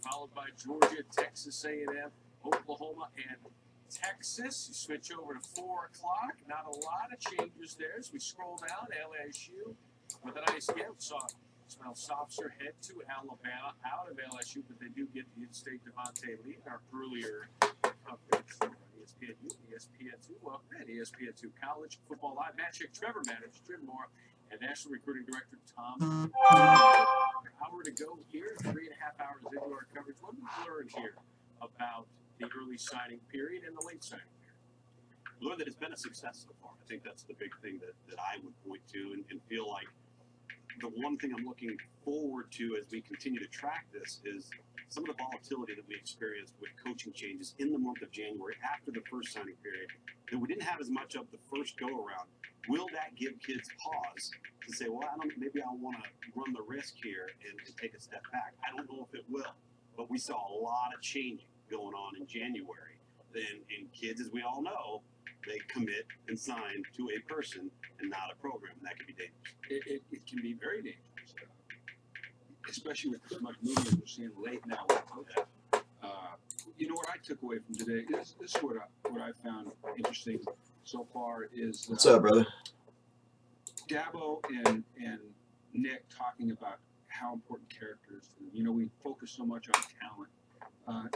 followed by Georgia, Texas A&M, Oklahoma, and Texas. You switch over to 4 o'clock. Not a lot of changes there. As we scroll down, LSU with a nice game. Smell Softer head to Alabama out of LSU, but they do get the in-state Devontae Lee, our earlier coverage on ESPN2, ESPN2, well, and ESPN2 College Football Live. Matt Chick, Trevor Manners, Jim Moore, and National Recruiting Director Tom. Hour to go here, 3.5 hours into our coverage. What did we learn here about the early signing period and the late signing period? Learn that it's been a success so far. I think that's the big thing that I would point to and feel like the one thing I'm looking forward to as we continue to track this is some of the volatility that we experienced with coaching changes in the month of January after the first signing period that we didn't have as much of the first go-around. Will that give kids pause to say, well, maybe I want to run the risk here and take a step back? I don't know if it will, but we saw a lot of changing going on in January. Then in kids, as we all know, they commit and sign to a person and not a program, and that can be dangerous. It can be very dangerous, especially with as much movement we're seeing late now with coaches. You know what I took away from today? This is what I found interesting so far is what's up, brother? Dabo and Nick talking about how important characters. You know, we focus so much on talent.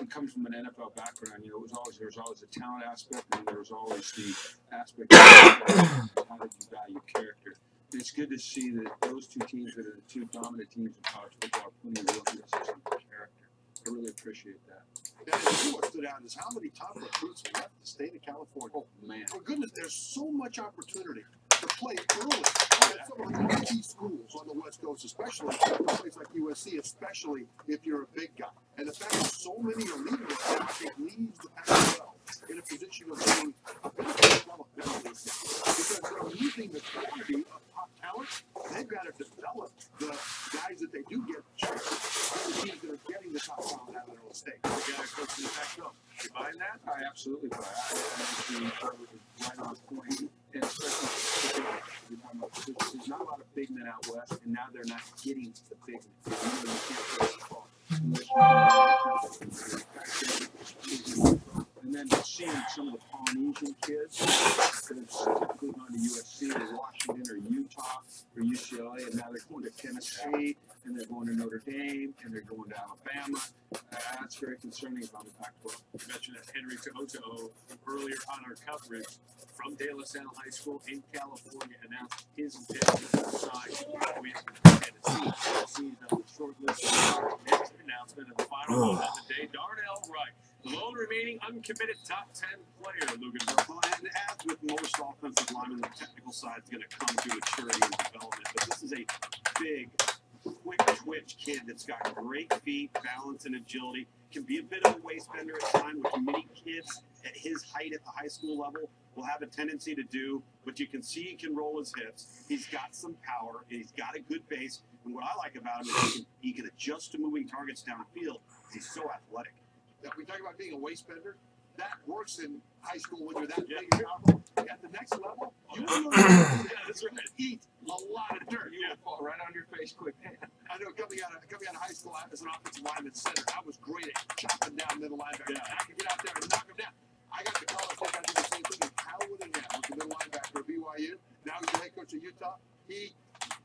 It comes from an NFL background. You know, there was always a talent aspect, and there was always the aspect of how did you value character. It's good to see that those two teams that are the two dominant teams in college football are putting a real emphasis on character. I really appreciate that. And what stood out is how many top recruits left the state of California. Oh, man. For goodness, there's so much opportunity to play early at some of the marquee schools on the West Coast, especially a place like USC, especially if you're a big guy. And the fact that so many are leaving, I think, leaves the Pac-12 in a position of being a bit of developmental because they're losing the quality of top talent. They've got to develop the guys that they do get the teams that are getting the top talent out of their own state. We got to coach in the Pac-12. You buying that? I absolutely buy it. I think right on point. And especially there's not a lot of big men out west, and now they're not getting the big men. You can't play football. And then seeing some of the Polynesian kids that have typically gone to USC or Washington or Utah or UCLA, and now they're going to Tennessee, and they're going to Notre Dame, and they're going to Alabama. That's very concerning about the Pac-12. You mentioned that Henry Tohoto earlier on our coverage from De La Salle High School in California announced his intention to sign with Tennessee. Tennessee is on the short list of the next announcement of the final one of the day. Darnell Wright, the lone remaining uncommitted top 10 player, Lugan. And as with most offensive linemen, the technical side is going to come to maturity and development. But this is a big, quick twitch kid that's got great feet, balance, and agility. Can be a bit of a waist bender at times, which many kids at his height at the high school level will have a tendency to do. But you can see he can roll his hips. He's got some power, and he's got a good base. And what I like about him is he can adjust to moving targets downfield. He's so athletic. Now, we talk about being a waist bender. That works in high school when you're that big and powerful. At the next level, you will eat a lot of dirt. You will fall right on your face quick. I know coming out of high school as an offensive lineman center, I was great at chopping down middle linebacker. I could get out there and knock him down. I got to college, I did the same thing in Howard and was the middle linebacker at BYU. Now he's the head coach of Utah. He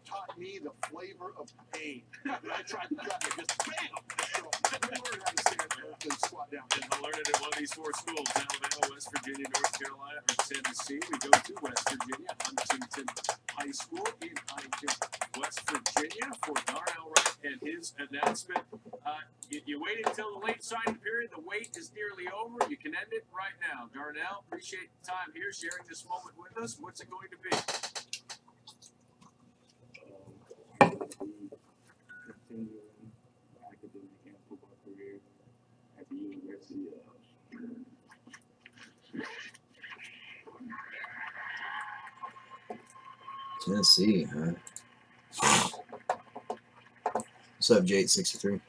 taught me the flavor of pain. I tried to trap it, just bam! So I learned how to stand there and squat down. And I learned it at one of these 4 schools, Alabama, West Virginia, North Carolina, or Tennessee. We go to West Virginia, Huntington High School in Huntington, West Virginia, for Darnell Wright and his announcement. You waited until the late signing period. The wait is nearly over. You can end it right now. Darnell, appreciate the time here, sharing this moment with us. What's it going to be? Continuing academic and football career at the University of Tennessee, huh? What's up, J863?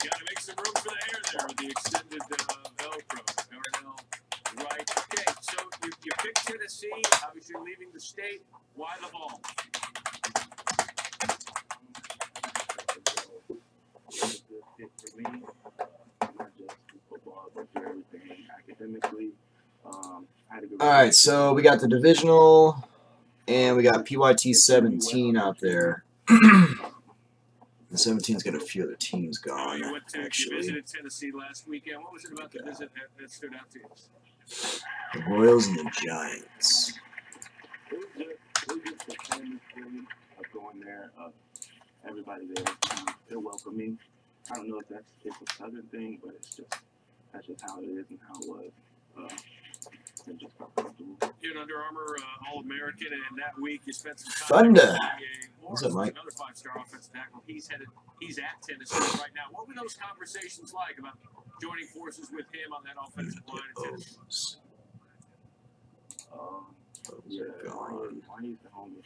Got to make some room for the air there with the extended Velcro. Darnell Wright pick Tennessee. Obviously leaving the state. Why the ball? It's a good fit for me. Not just football, but for everything academically. I had to go. All right, so we got the divisional, and we got PYT 17 out there. The 17's got a few other teams gone, You actually. visited Tennessee last weekend. What was it about the visit that stood out to you? The Royals and the Giants. It was just the family feeling of going there. Everybody there, they're welcoming. I don't know if it's a Southern thing, but that's just how it is and how it was. And just felt comfortable. You're an Under Armour All-American, and that week you spent some time. Thunder. What's up, Mike? Another 5-star offensive tackle. He's at Tennessee right now. What were those conversations like about joining forces with him on that offensive line at Tennessee? Yeah, Marnie's the homie.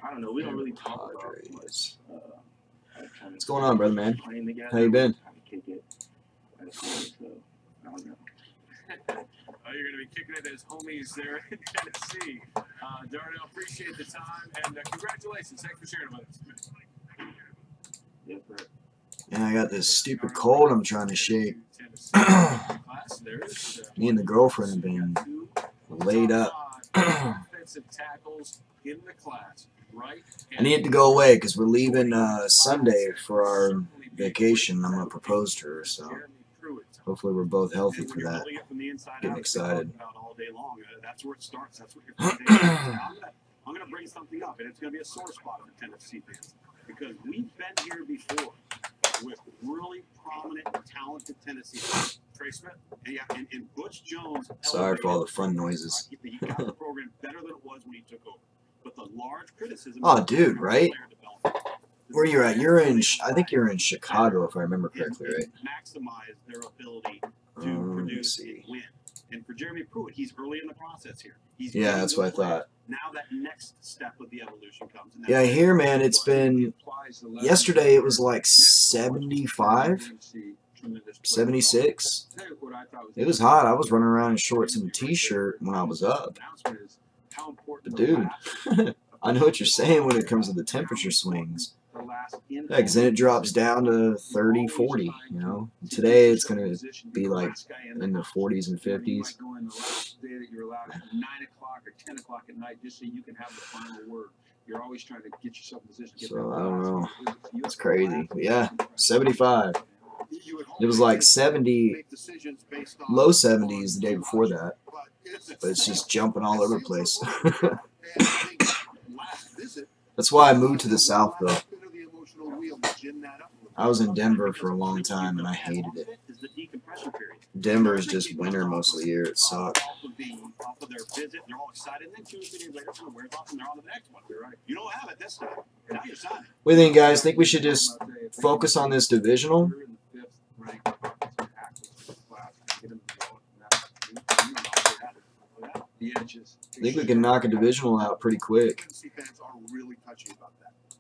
I don't know, we don't really talk about it much. What's going on, brother, man? Playing together, How you been? trying to kick it. So, I don't know. You're going to be kicking it as homies there in Tennessee. Darnell, appreciate the time, and congratulations. Thanks for sharing with us. Yes, sir. And I got this stupid cold I'm trying to shake. Me and the girlfriend have been laid up. Offensive tackles in the class, right? I need it to go away because we're leaving Sunday for our vacation. I'm going to propose to her, so hopefully we're both healthy for that. Getting excited. All day long. That's where it starts. That's what your foundation is. I'm gonna bring something up, and it's gonna be a sore spot for Tennessee fans because we've been here before with really prominent, talented Tennessee fans. Trey Smith, and Butch Jones. Sorry for all the fun noises. He got the program better than it was when he took over. But the large criticism. Oh, dude, right? Where you're at? You're in. I think you're in Chicago, if I remember correctly, right? Maximize their ability to produce and win. And for Jeremy Pruitt, he's early in the process here. Yeah, that's what I thought. Now that next step of the evolution comes. Yeah, here, man, it's been. Yesterday it was like 75, 76. It was hot. I was running around in shorts and a t-shirt when I was up. But dude, I know what you're saying when it comes to the temperature swings. Yeah, because then it drops down to 30, 40, you know. Today it's going to be like in the 40s and 50s. You're always trying to get yourself in position. So I don't know. It's crazy. But yeah, 75. It was like 70, low 70s the day before that. But it's just jumping all over the place. That's why I moved to the South, though. I was in Denver for a long time, and I hated it. Denver is just winter most of the year. It sucks. What do you think, guys? Think we should just focus on this divisional? I think we can knock a divisional out pretty quick.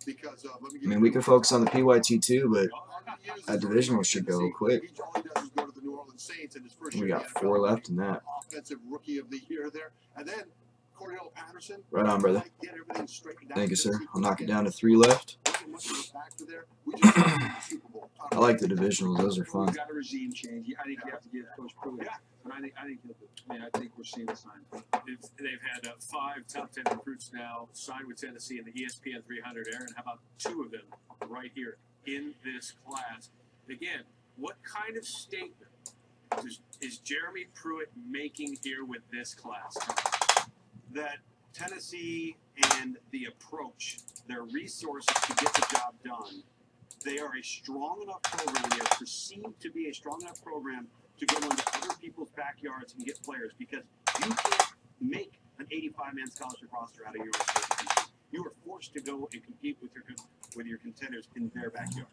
I mean, we can focus on the PYT too, but that divisional should go quick. We got 4 left in that. Right on, brother. Thank you, sir. I'll knock it down to 3 left. I like the divisionals. Those are fun. Got a regime change. I think you have to give Coach Pruitt. But I think we're seeing a sign. They've had 5 top 10 recruits now signed with Tennessee in the ESPN 300 era, and how about 2 of them right here in this class? Again, what kind of statement is Jeremy Pruitt making here with this class? That Tennessee and the approach, their resources to get the job done, they are a strong enough program, they are perceived to be a strong enough program to go into other people's backyards and get players, because you can't make an 85-man scholarship roster out of your organization. You are forced to go and compete with your contenders in their backyard.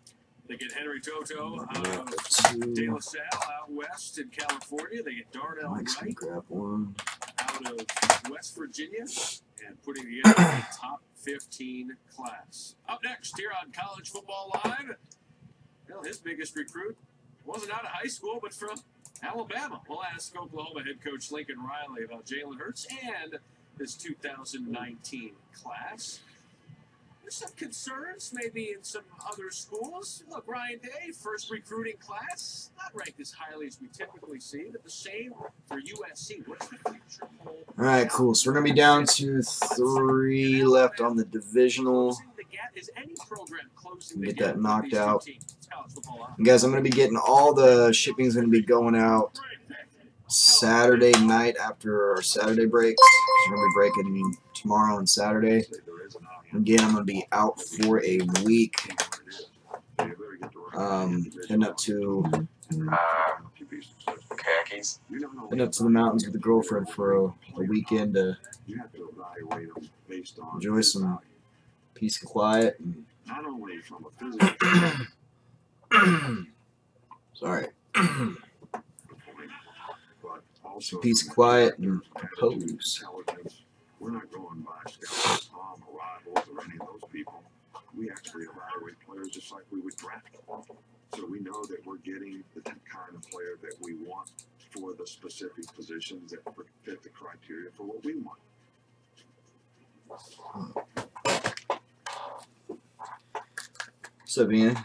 They get Henry Toto out of De La Salle out west in California. They get Darnell Wright Grab one. out of West Virginia, and putting together a top 15 class. Up next here on College Football Live, well, his biggest recruit wasn't out of high school, but from Alabama will ask Oklahoma head coach Lincoln Riley about Jalen Hurts and this 2019 class. There's some concerns maybe in some other schools. Look, Ryan Day, first recruiting class, not ranked as highly as we typically see, but the same for USC. What's the future hold? All right, cool. So we're going to be down to 3 left on the divisional. Get that knocked out. And guys, I'm going to be getting all the shipping's going to be going out Saturday night after our Saturday breaks. We're going to be breaking tomorrow and Saturday. Again, I'm going to be out for a week. Heading up to khakis. Heading up to the mountains with a girlfriend for a weekend to enjoy some peace and quiet. And sorry. Some peace and quiet and compose. We're not going by scouts, arrivals, or any of those people. We actually evaluate players just like we would draft. So we know that we're getting the kind of player that we want for the specific positions that fit the criteria for what we want. What's up, Ian?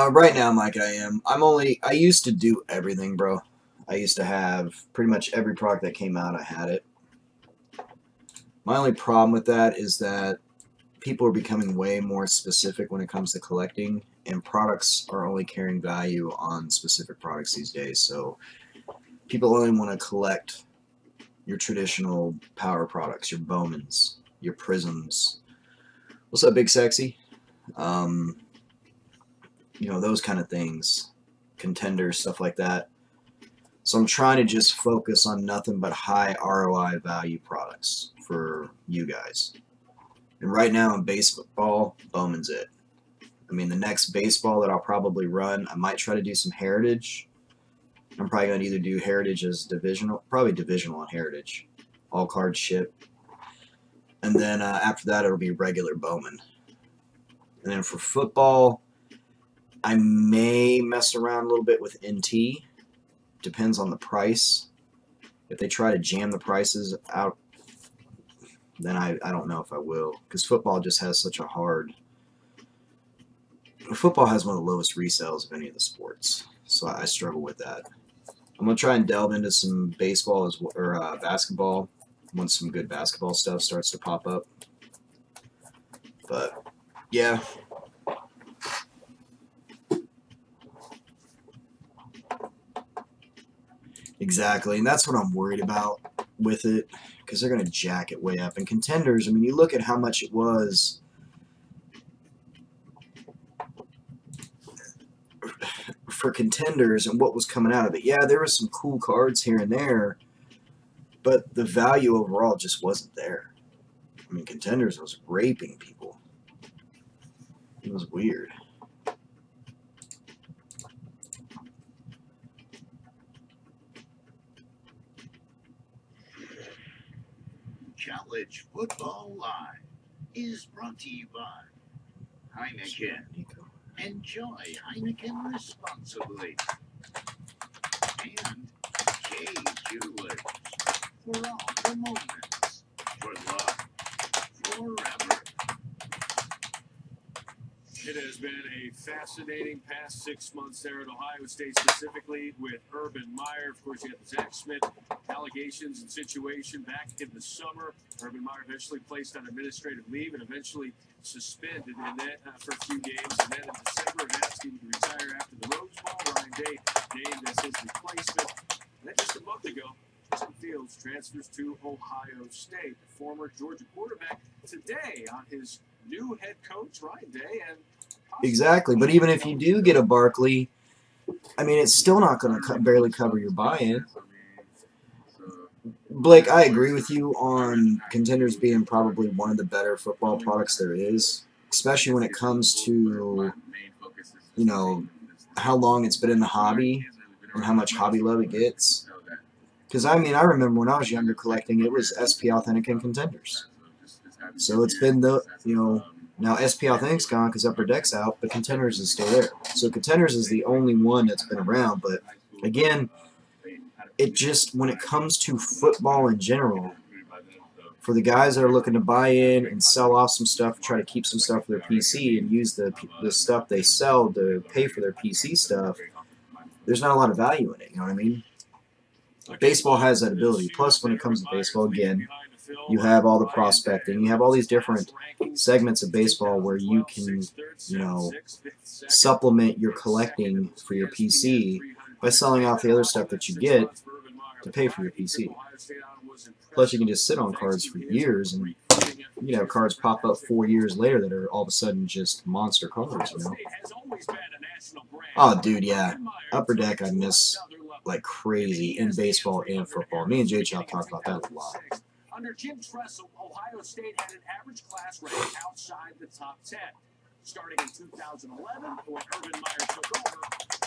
Right now, Mike, I used to do everything, bro. I used to have pretty much every product that came out, I had it. My only problem with that is that people are becoming way more specific when it comes to collecting, and products are only carrying value on specific products these days. So people only want to collect your traditional power products, your Bowmans, your Prisms. What's up, Big Sexy? You know, those kind of things, contenders, stuff like that. So I'm trying to just focus on nothing but high ROI value products for you guys. And right now in baseball, Bowman's it. I mean, the next baseball that I'll probably run, I might try to do some Heritage. I'm probably going to either do Heritage as divisional, probably divisional on Heritage. All cards ship. And then after that, it'll be regular Bowman. And then for football, I may mess around a little bit with NT. Depends on the price. If they try to jam the prices out, then I don't know if I will. Because football just has such a hard... Football has one of the lowest resales of any of the sports. So I struggle with that. I'm going to try and delve into some baseball or basketball once some good basketball stuff starts to pop up. But, yeah. Exactly, and that's what I'm worried about with it, because they're going to jack it way up. And contenders, I mean, you look at how much it was for contenders and what was coming out of it. Yeah, there were some cool cards here and there, but the value overall just wasn't there. I mean, contenders was raping people. It was weird. College Football Live is brought to you by Heineken. Enjoy Heineken responsibly. And K Jewelers for all the moments. For love forever. It has been a fascinating past 6 months there at Ohio State, specifically with Urban Meyer. Of course, you had the Zach Smith allegations and situation back in the summer. Urban Meyer eventually placed on administrative leave and eventually suspended in that for a few games. And then in December, announced he would retire after the Rose Bowl. Ryan Day named as his replacement. And then just a month ago, Justin Fields transfers to Ohio State. The former Georgia quarterback today on his new head coach, Ryan Day, and exactly, but even if you do get a Barkley, I mean, it's still not going to barely cover your buy-in. Blake, I agree with you on Contenders being probably one of the better football products there is, especially when it comes to, you know, how long it's been in the hobby and how much hobby love it gets. Because, I mean, I remember when I was younger collecting, it was SP Authentic and Contenders. So it's been the, you know, now SP Authentic's gone because Upper Deck's out, but Contenders is still there. So Contenders is the only one that's been around, but again, it just, when it comes to football in general, for the guys that are looking to buy in and sell off some stuff, try to keep some stuff for their PC and use the stuff they sell to pay for their PC stuff, there's not a lot of value in it, you know what I mean? Baseball has that ability. Plus, when it comes to baseball, again, you have all the prospecting. You have all these different segments of baseball where you can, you know, supplement your collecting for your PC by selling off the other stuff that you get to pay for your PC. Plus, you can just sit on cards for years, and you can have cards pop up 4 years later that are all of a sudden just monster cards, you know? Oh, dude, yeah. Upper Deck I miss like crazy in baseball and football. Me and J-Chop talk about that a lot. Under Jim Tressel, Ohio State had an average class rank outside the top 10. Starting in 2011, when Urban Meyer took over,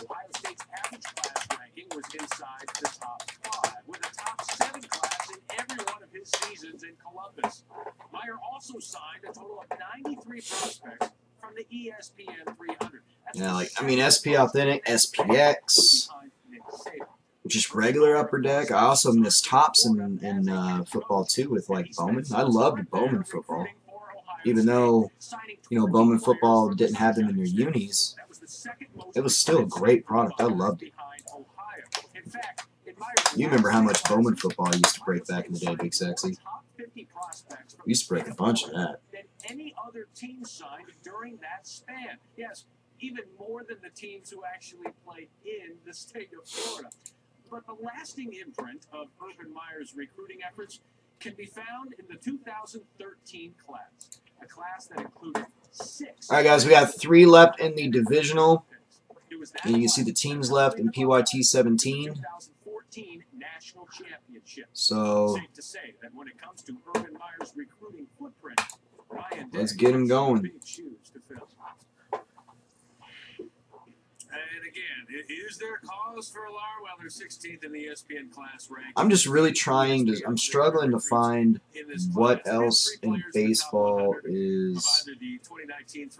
Ohio State's average class ranking was inside the top 5, with a top 7 class in every one of his seasons in Columbus. Meyer also signed a total of 93 prospects from the ESPN 300. Yeah, like, I mean, SP Authentic, SPX, just regular Upper Deck. I also miss tops in football, too, with, like, Bowman. I loved Bowman football. Even though, you know, Bowman football didn't have them in their unis, it was still a great product. I loved it. You remember how much Bowman football used to break back in the day, Big Sexy? We used to break a bunch of that. Any other team signed during that span. Yes, even more than the teams who actually played in the state of Florida. But the lasting imprint of Urban Meyer's recruiting efforts can be found in the 2013 class, a class that included 6. All right, guys, we got 3 left in the divisional, and you can see the teams left in PYT 17. So let's get them going. And again, is there cause for alarm? Well, they're 16th in the ESPN class rank. I'm just really trying to, I'm struggling to find what else in baseball is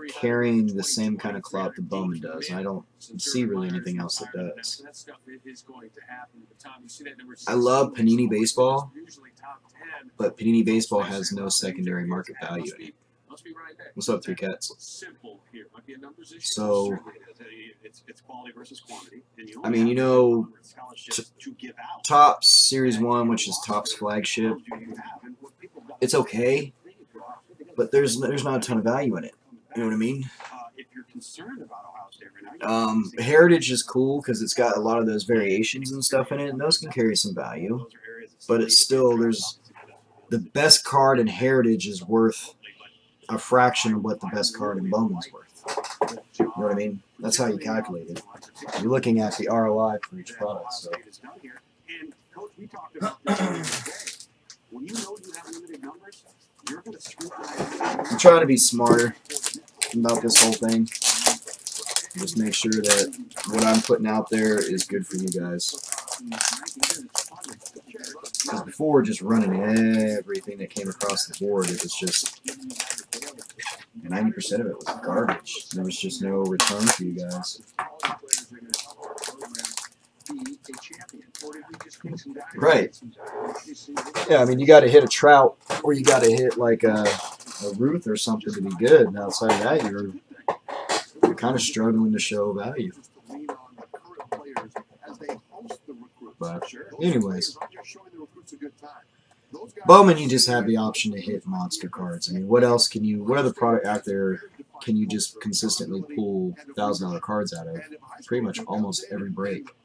carrying the same kind of clout that Bowman does. And I don't see really anything else that does. I love Panini Baseball, but Panini Baseball has no secondary market value in it. What's up, 3 Cats? So, I mean, you know, Topps Series 1, which is Topps flagship, it's okay, but there's not a ton of value in it. You know what I mean? Heritage is cool because it's got a lot of those variations and stuff in it, and those can carry some value. But it's still, there's the best card in Heritage is worth a fraction of what the best card in Bowman's worth. You know what I mean? That's how you calculate it. You're looking at the ROI for each product. So. I'm trying to be smarter about this whole thing. Just make sure that what I'm putting out there is good for you guys. Because before, just running everything that came across the board, it was just 90% of it was garbage. There was just no return for you guys. Right. Yeah, I mean, you got to hit a Trout, or you got to hit like a Ruth or something to be good. And outside of that, you're kind of struggling to show value. But anyways, Bowman, you just have the option to hit monster cards. I mean, what else can you? What other product out there can you just consistently pull $1,000 cards out of? Pretty much almost every break.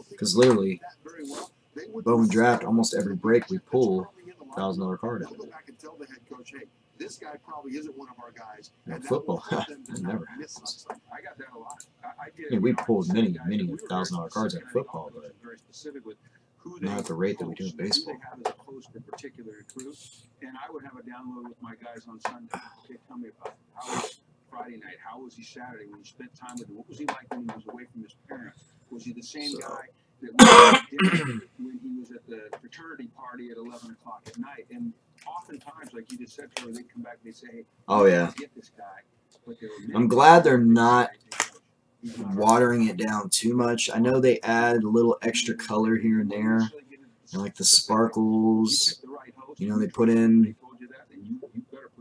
Because literally, Bowman Draft, almost every break we pull $1,000 card out of it. This guy probably isn't one of our guys. And football, that never happens. I mean, we pulled many $1,000 cards out of football, but who they Not at the rate that we do in host, who baseball. they have as a host in particular recruit. And I would have a download with my guys on Sunday. Okay, tell me about it. How was Friday night? How was he Saturday when you spent time with him? What was he like when he was away from his parents? Was he the same guy that was when he was at the fraternity party at 11 o'clock at night? And oftentimes, like you just said, Trevor, they come back and they say, hey, Oh yeah. get this guy. But I'm glad they're not watering it down too much. I know they add a little extra color here and there, and like the sparkles. You know, they put in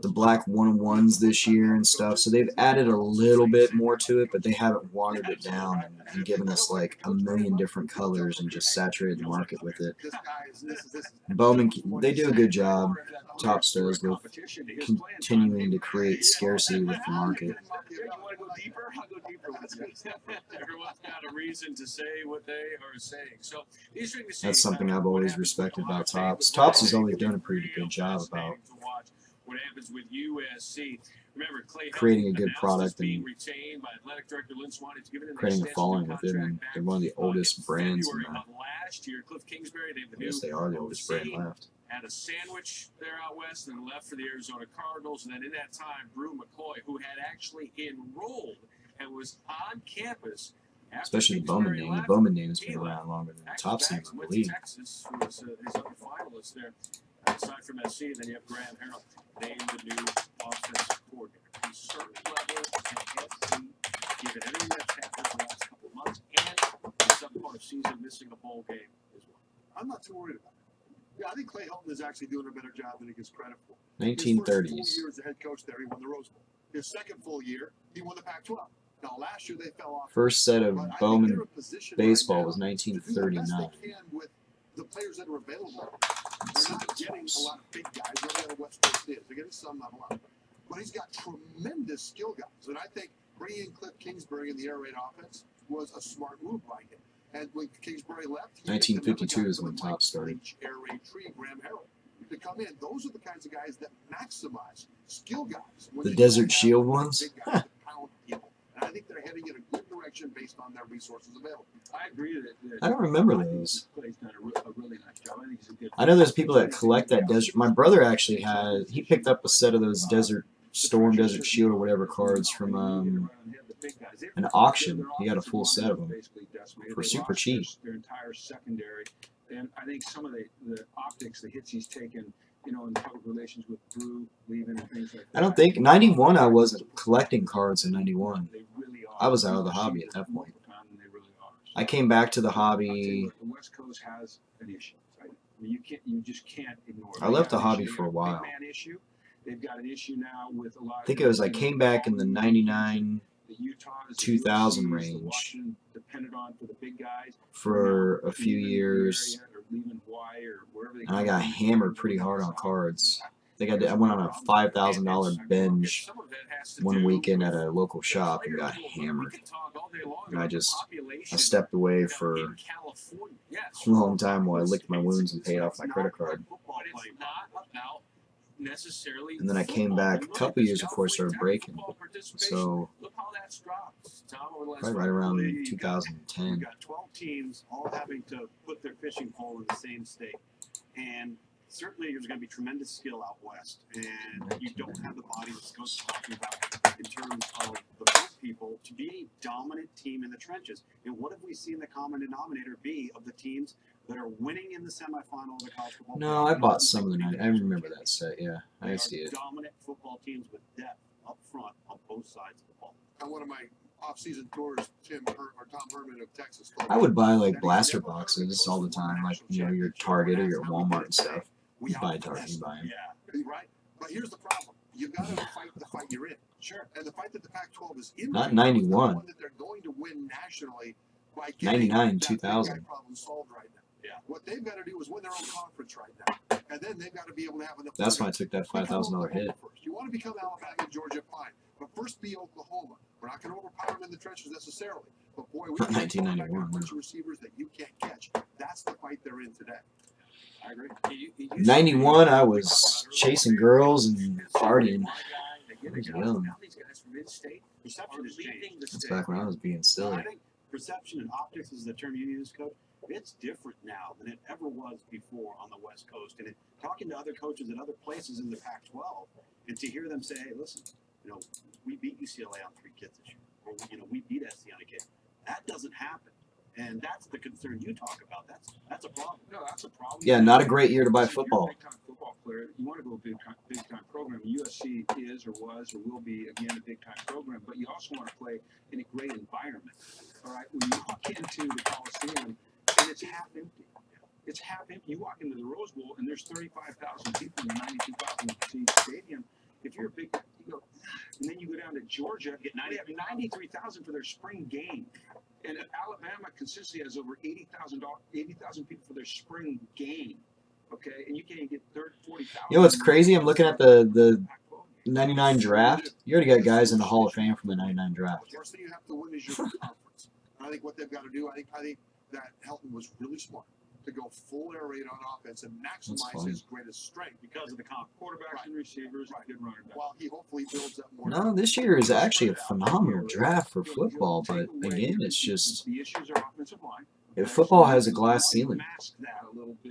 the black 1-on-1s this year and stuff, so they've added a little bit more to it, but they haven't watered it down and given us like a million different colors and just saturated the market with it. Bowman, they do a good job. Topps does with continuing to create scarcity with the market. You want to go deeper? I'll go deeper with you. Everyone's got a reason to say what they are saying. So That's something I've always respected about Topps. Topps has always done a pretty good job about what happens with USC. Remember, Clay creating a good product and retained by athletic director Lynn Swan. creating a following with it, and they're one of the oldest brands in the, last year, Cliff Kingsbury, I guess they are the oldest brand left. Had a sandwich there out west and left for the Arizona Cardinals. And then in that time, Brew McCoy, who had actually enrolled and was on campus. Especially the Bowman name. The Bowman name has been around longer than the Topps name, I believe. Texas was his other finalist there. Aside from SC, then you have Graham Harrell named the new offensive coordinator. On a certain level, SC, given everything that's happened in the last couple of months, and the subpart of season missing a bowl game as well. I'm not too worried about it. Yeah, I think Clay Helton is actually doing a better job than he gets credit for. 1930s. His first full year as the head coach there, he won the Rose Bowl. His second full year, he won the Pac-12. Now, last year they fell off. First set of Bowman baseball was right 1939. with the players that are available. They're not getting a lot of big guys. They're on the West Coast is. They're getting some, not a lot. But he's got tremendous skill guys. And I think bringing in Cliff Kingsbury in the air raid offense was a smart move by him. And when Kingsbury left, 1952 is when Topps started. Air raid tree, Graham Harrell, to come in. Those are the kinds of guys that maximize skill guys. The Desert Shield ones? And I think they're heading in a good direction based on their resources available. I agree that I don't remember those. Clay's done a really nice job. I think he's a good. I know there's people that collect that Desert. My brother actually had, he picked up a set of those Desert Storm, Desert Shield, or whatever cards from an auction. He got a full set of them for super cheap. Their entire secondary, and I think some of the optics, the hits he's taken, you know, in public relations with Brew leaving and things like that. I don't think 91. I wasn't collecting cards in 91. I was out of the hobby at that point. I came back to the hobby. The West Coast has an issue. Right? I mean, you just can't ignore it. I left the hobby for a while. They've got an issue now with a lot. I think it was I came back in the 99, 2000 range for a few years, and I got hammered pretty hard on cards. I think I went on a $5,000 binge one weekend at a local shop and got hammered. And I stepped away for a long time while I licked my wounds and paid off my credit card. And then I came back a couple years before I started breaking. So probably right around 2010. We've got 12 teams all having to put their fishing pole in the same state. And certainly there's going to be tremendous skill out west. And you don't have the body that Scott's talking about in terms of the boat people to be a dominant team in the trenches. And what have we seen the common denominator be of the teams that are winning in the semifinal of the college football? No, I bought some of the night. I remember that set. Yeah, I see it. Dominant football teams with depth up front on both sides of the ball. On one of my off-season tours, Tom Herman of Texas. I would buy like blaster boxes all the time, like your Target or your Walmart and stuff. You buy Target, you buy them. Yeah, right. But here's the problem: you got to fight the fight you're in. Sure. And the fight that the Pac-12 is in. Not 91. One that they're going to win nationally by 99, 2000. Problem solved right now. Yeah. What they've got to do is win their own conference right now, and then they've got to be able to have enough. That's why I took that $5,000 hit. You want to become Alabama and Georgia, fine, but first be Oklahoma. We're not going to overpower them in the trenches necessarily, but boy, we 1991. a bunch of receivers that you can't catch. That's the fight they're in today. I agree. 91, I was chasing girls and partying. I was young. Perception has changed. That's back when I was being silly. I think perception and optics is the term you use, Coach. it's different now than it ever was before on the West Coast. And talking to other coaches at other places in the Pac-12, and to hear them say, hey, listen, we beat UCLA on 3 kids this year, or we beat SC on a kid. That doesn't happen. And that's the concern you talk about. That's a problem. No, that's a problem. Yeah, not a great year to buy If you're a football. big-time football player, you want to go a big-time program. USC is or was or will be, again, a big-time program, but you also want to play in a great environment. All right? When you walk into the Coliseum, and it's half empty. It's half empty. You walk into the Rose Bowl, and there's 35,000 people in a 92,000-seat stadium. If you're a big, and then you go down to Georgia, they have 93,000 for their spring game. And Alabama consistently has over 80,000 people for their spring game. Okay, and you can't even get 40,000. You know what's crazy? I'm looking at the 99 draft. You already got guys in the Hall of Fame from the 99 draft. The first thing you have to win is your conference. And I think what they've got to do, I think that Helton was really smart to go full air raid on offense and maximize his greatest strength because of the quarterbacks and receivers, good running back. While he hopefully builds up more. No, this year is actually a phenomenal draft for football, but again, it's just The issues are offensive line. if football has a glass ceiling.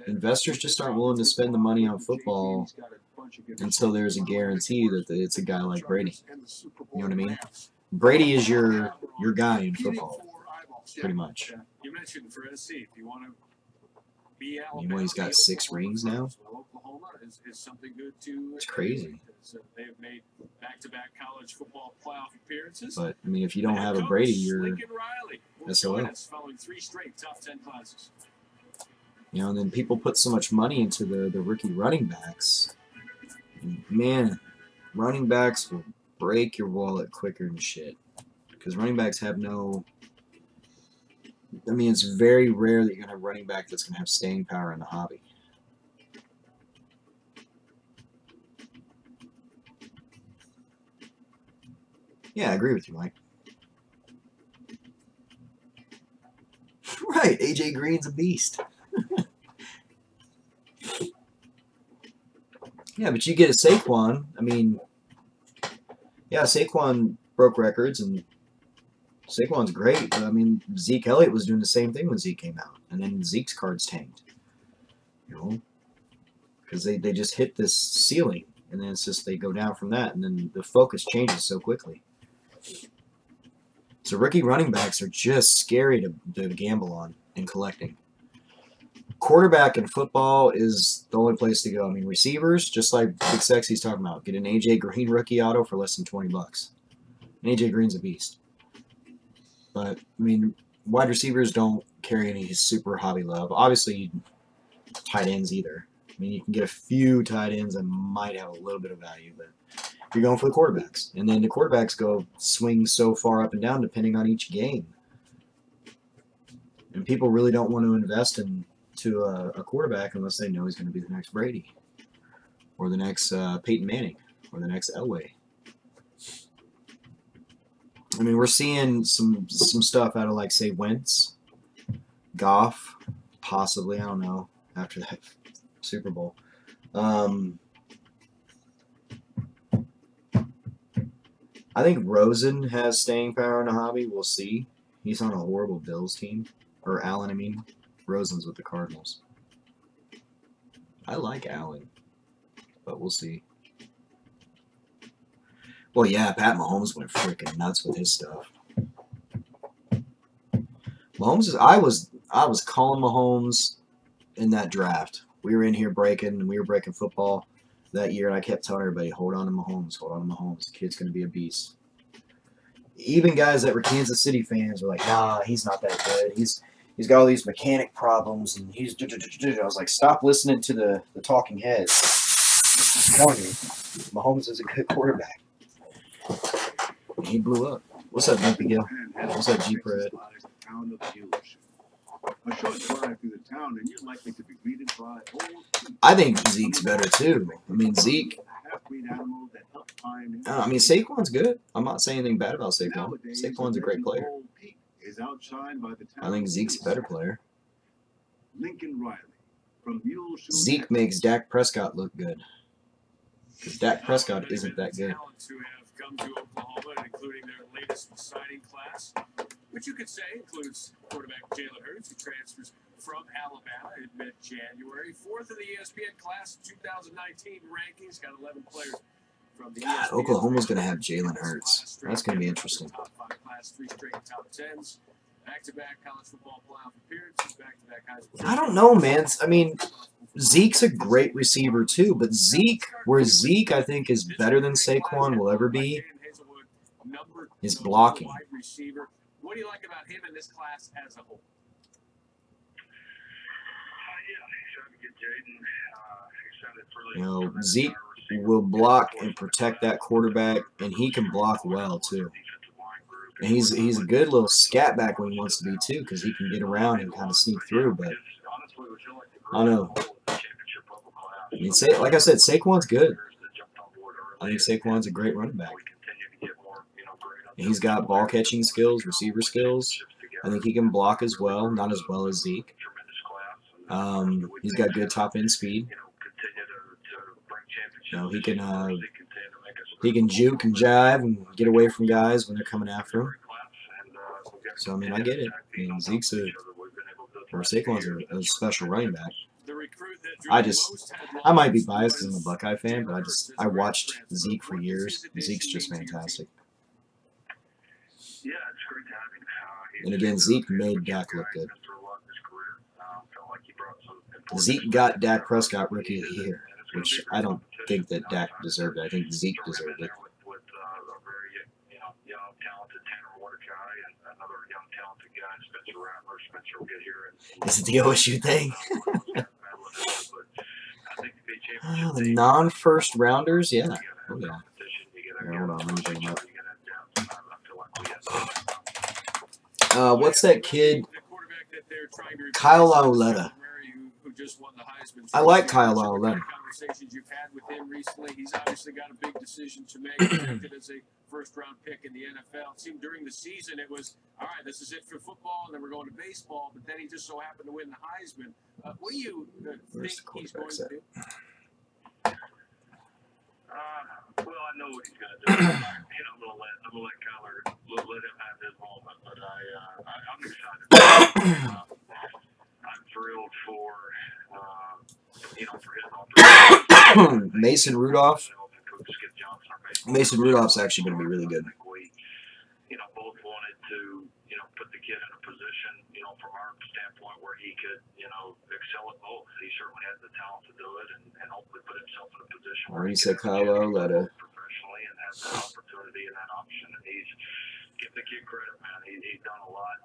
Investors just aren't willing to spend the money on football until there's a guarantee that it's a guy like Brady. You know what I mean? Brady is your guy in football, pretty much. You mentioned for SC, if you want to be Alabama, You know he's got 6 rings now? Well, Oklahoma is something good to. It's crazy. They've made back-to-back college football playoff appearances. But I mean, if you don't have a Brady, you're Lincoln Riley will SOL. join us following 3 straight top 10 classes. And then people put so much money into the rookie running backs. And man, running backs will break your wallet quicker than shit. Because running backs have no. I mean, it's very rare that you're going to have a running back that's going to have staying power in the hobby. Yeah, I agree with you, Mike. Right, AJ Green's a beast. Yeah, but you get a Saquon. I mean, yeah, Saquon broke records, and Saquon's great. But I mean, Zeke Elliott was doing the same thing when Zeke came out, and then Zeke's cards tanked. You know, because they just hit this ceiling, and then it's just they go down from that, and then the focus changes so quickly. So rookie running backs are just scary to gamble on and collecting. Quarterback in football is the only place to go. I mean, receivers, just like Big Sexy's talking about, get an AJ Green rookie auto for less than $20. And AJ Green's a beast. But I mean, wide receivers don't carry any super hobby love. Obviously, tight ends either. I mean, you can get a few tight ends that might have a little bit of value, but you're going for the quarterbacks. And then the quarterbacks go swing so far up and down depending on each game. And people really don't want to invest into a quarterback unless they know he's going to be the next Brady or the next Peyton Manning or the next Elway. I mean, we're seeing some stuff out of, like, say, Wentz, Goff, possibly, I don't know, after that Super Bowl. I think Rosen has staying power in the hobby. We'll see. He's on a horrible Bills team. Or Allen, I mean. Rosen's with the Cardinals. I like Allen, but we'll see. Well, yeah, Pat Mahomes went freaking nuts with his stuff. Mahomes is. I was calling Mahomes in that draft. We were in here breaking football that year, and I kept telling everybody, hold on to Mahomes, hold on to Mahomes. The kid's going to be a beast. Even guys that were Kansas City fans were like, nah, he's not that good. He's got all these mechanic problems, and he's. I was like, stop listening to the talking heads. I'm telling you, Mahomes is a good quarterback. And he blew up. What's up, Dumpy Gill? What's up, G Pred? A short drive through the town, and you're likely to be greeted by old people. I think Zeke's better too. I mean, Zeke. I mean, Saquon's good. I'm not saying anything bad about Saquon. Saquon's a great player. I think Zeke's a better player. Lincoln Riley from Zeke makes Dak Prescott look good. Because Dak Prescott isn't that good. Talents who have come to Oklahoma, including their latest signing class, which you could say includes quarterback Jalen Hurts, who transfers from Alabama in mid-January. 4th in the ESPN class of 2019 rankings. Got 11 players from the God, ESPN. Oklahoma's going to have Jalen Hurts. That's going to be interesting. Top 5 class, 3 straight top 10s. Back-to-back college football playoff appearances. Back-to-back Heisman. I don't know, man. I mean, Zeke's a great receiver too, but Zeke, I think is better than Saquon will ever be, is blocking. What do you like about him in this class as a whole? You know, Zeke will block and protect that quarterback, and he can block well too. And he's a good little scat back when he wants to be too, because he can get around and kind of sneak through. But I don't know. I mean, like I said, Saquon's good. I think Saquon's a great running back. And he's got ball catching skills, receiver skills. I think he can block as well, not as well as Zeke. He's got good top end speed. You know, he can juke and jive and get away from guys when they're coming after him. So I mean, I get it. I mean, Saquon's a special running back. I might be biased because I'm a Buckeye fan, but I watched Zeke for years. Zeke's just fantastic. And again, Zeke made Dak look good. Zeke got Dak Prescott Rookie of the Year, which I don't think that Dak deserved it. I think Zeke deserved it. Is it the OSU thing? The non-first rounders, yeah. Oh, yeah. Here, hold on, let me bring them up. What's that kid? Kyle Lauletta. I like Kyle Lauletta. Conversations you've had with him recently. He's obviously got a big decision to make. Projected as a first-round pick in the NFL. It seemed during the season it was, all right, this is it for football, and then we're going to baseball. But then he just so happened to win the Heisman. What do you think he's going to do? Well, I know what he's going to do. I'm gonna let Kyler let him have his moment, but I'm excited. I'm thrilled for his opportunity. Mason Rudolph. Mason Rudolph's actually going to be really good. Both wanted to, put the kid in a position, from our standpoint where he could, excel at both. He certainly has the talent to do it and hopefully put himself in a position where he said Kyle Lauletta professionally and has that opportunity and that option. And he's, give the kid credit, man. He's done a lot,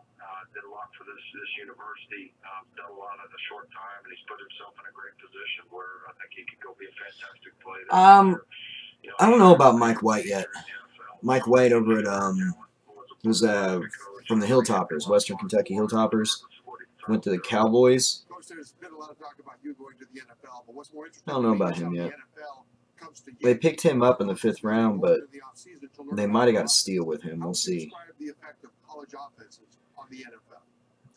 did a lot for this university, done a lot in a short time, and he's put himself in a great position where I think he could go be a fantastic player. I don't know about Mike White yet. Mike White over at who's from the Hilltoppers, Western Kentucky Hilltoppers, went to the Cowboys. I don't know about him yet. They picked him up in the 5th round, but they might have got a steal with him. We'll see.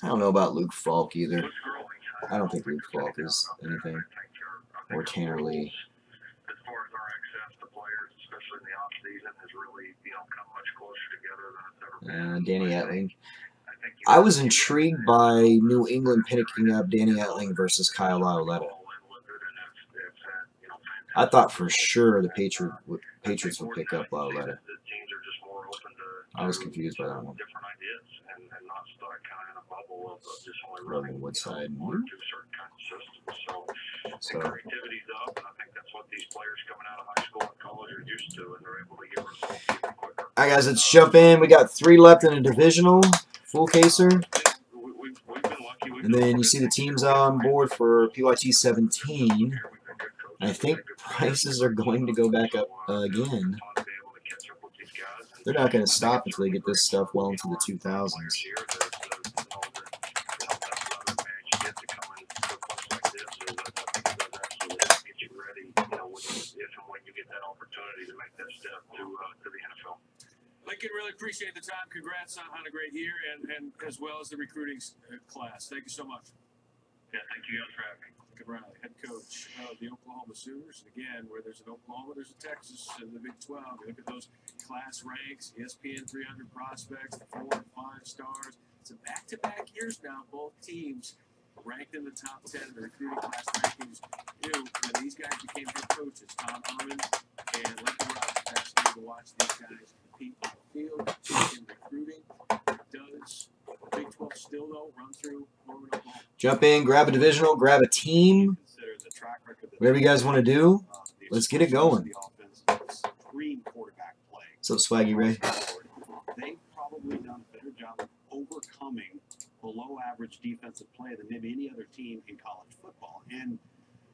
I don't know about Luke Falk either. I don't think Luke Falk is anything. Or Tanner Lee. As far as our access to players, especially in the offseason, has really, come much closer together than it's ever been. Danny Etling. I was intrigued by New England picking up Danny Etling versus Kyle Lauletta. I thought for sure the Patriots would pick up Lauletta. I was confused by that one. Rogan Woodside. So, creativity's up, and I think that's what these players coming out of high school and college are used to, and they're able to get results even quicker. All right, guys, let's jump in. We got 3 left in a divisional, full caser. And then you see the teams on board for PYT 17. I think prices are going to go back up again. They're not going to stop until they get this stuff well into the 2000s. Lincoln, really appreciate the time. Congrats on a great year and as well as the recruiting class. Thank you so much. Yeah, thank you guys for having me. Lincoln Riley, head coach of the Oklahoma Sooners. And again, where there's an Oklahoma, there's a Texas in the Big 12. You look at those class ranks, ESPN 300 prospects, 4 and 5 stars. It's a back-to-back years now, both teams ranked in the top 10 in the recruiting class rankings. When these guys became head coaches, Tom Herman and Lincoln Rouse, fascinating to watch these guys compete on the field in recruiting. Does Big 12 still, though, run through Norman, Oklahoma? Jump in, grab a divisional, grab a team. Whatever you guys want to do, let's get it going. What's up, Swaggy Ray? They've probably done a better job of overcoming below average defensive play than maybe any other team in college football. And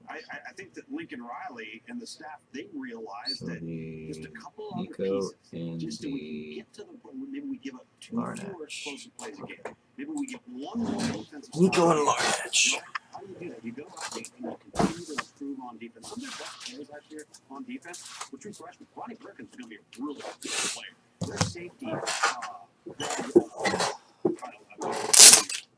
I think that Lincoln Riley and the staff, they realized that just a couple other pieces, just so we can get to the point where maybe we give up 2 fewer explosive plays a game. Maybe we get 1 more defensive stop. Nico and Larnach. How do you do that? You go out and you continue to improve on defense. Some of their best players out here on defense were true freshmen. Ronnie Perkins is going to be a really good player. Their safety,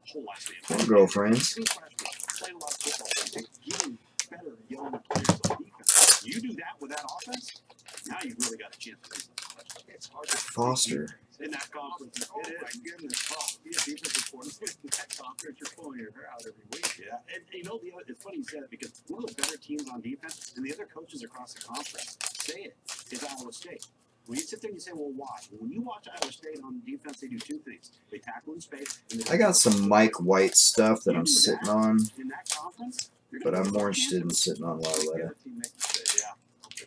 whole last name. Girlfriends. Playing a lot of football. They're getting better young players on defense. You do that with that offense, now you've really got a chance to do something. It's hard to Foster. in that conference. Oh, my goodness. Oh, yeah, defensive coordinator in that conference, you're pulling your hair out every week. Yeah, and you know, it's funny you said it because one of the better teams on defense and the other coaches across the conference say it is Iowa State. When you sit there and you say, well, why? When you watch Iowa State on defense, they do 2 things. They tackle in space. And I got some Mike White stuff that I'm sitting on, in that conference, but I'm more interested in sitting on Lauletta. Yeah.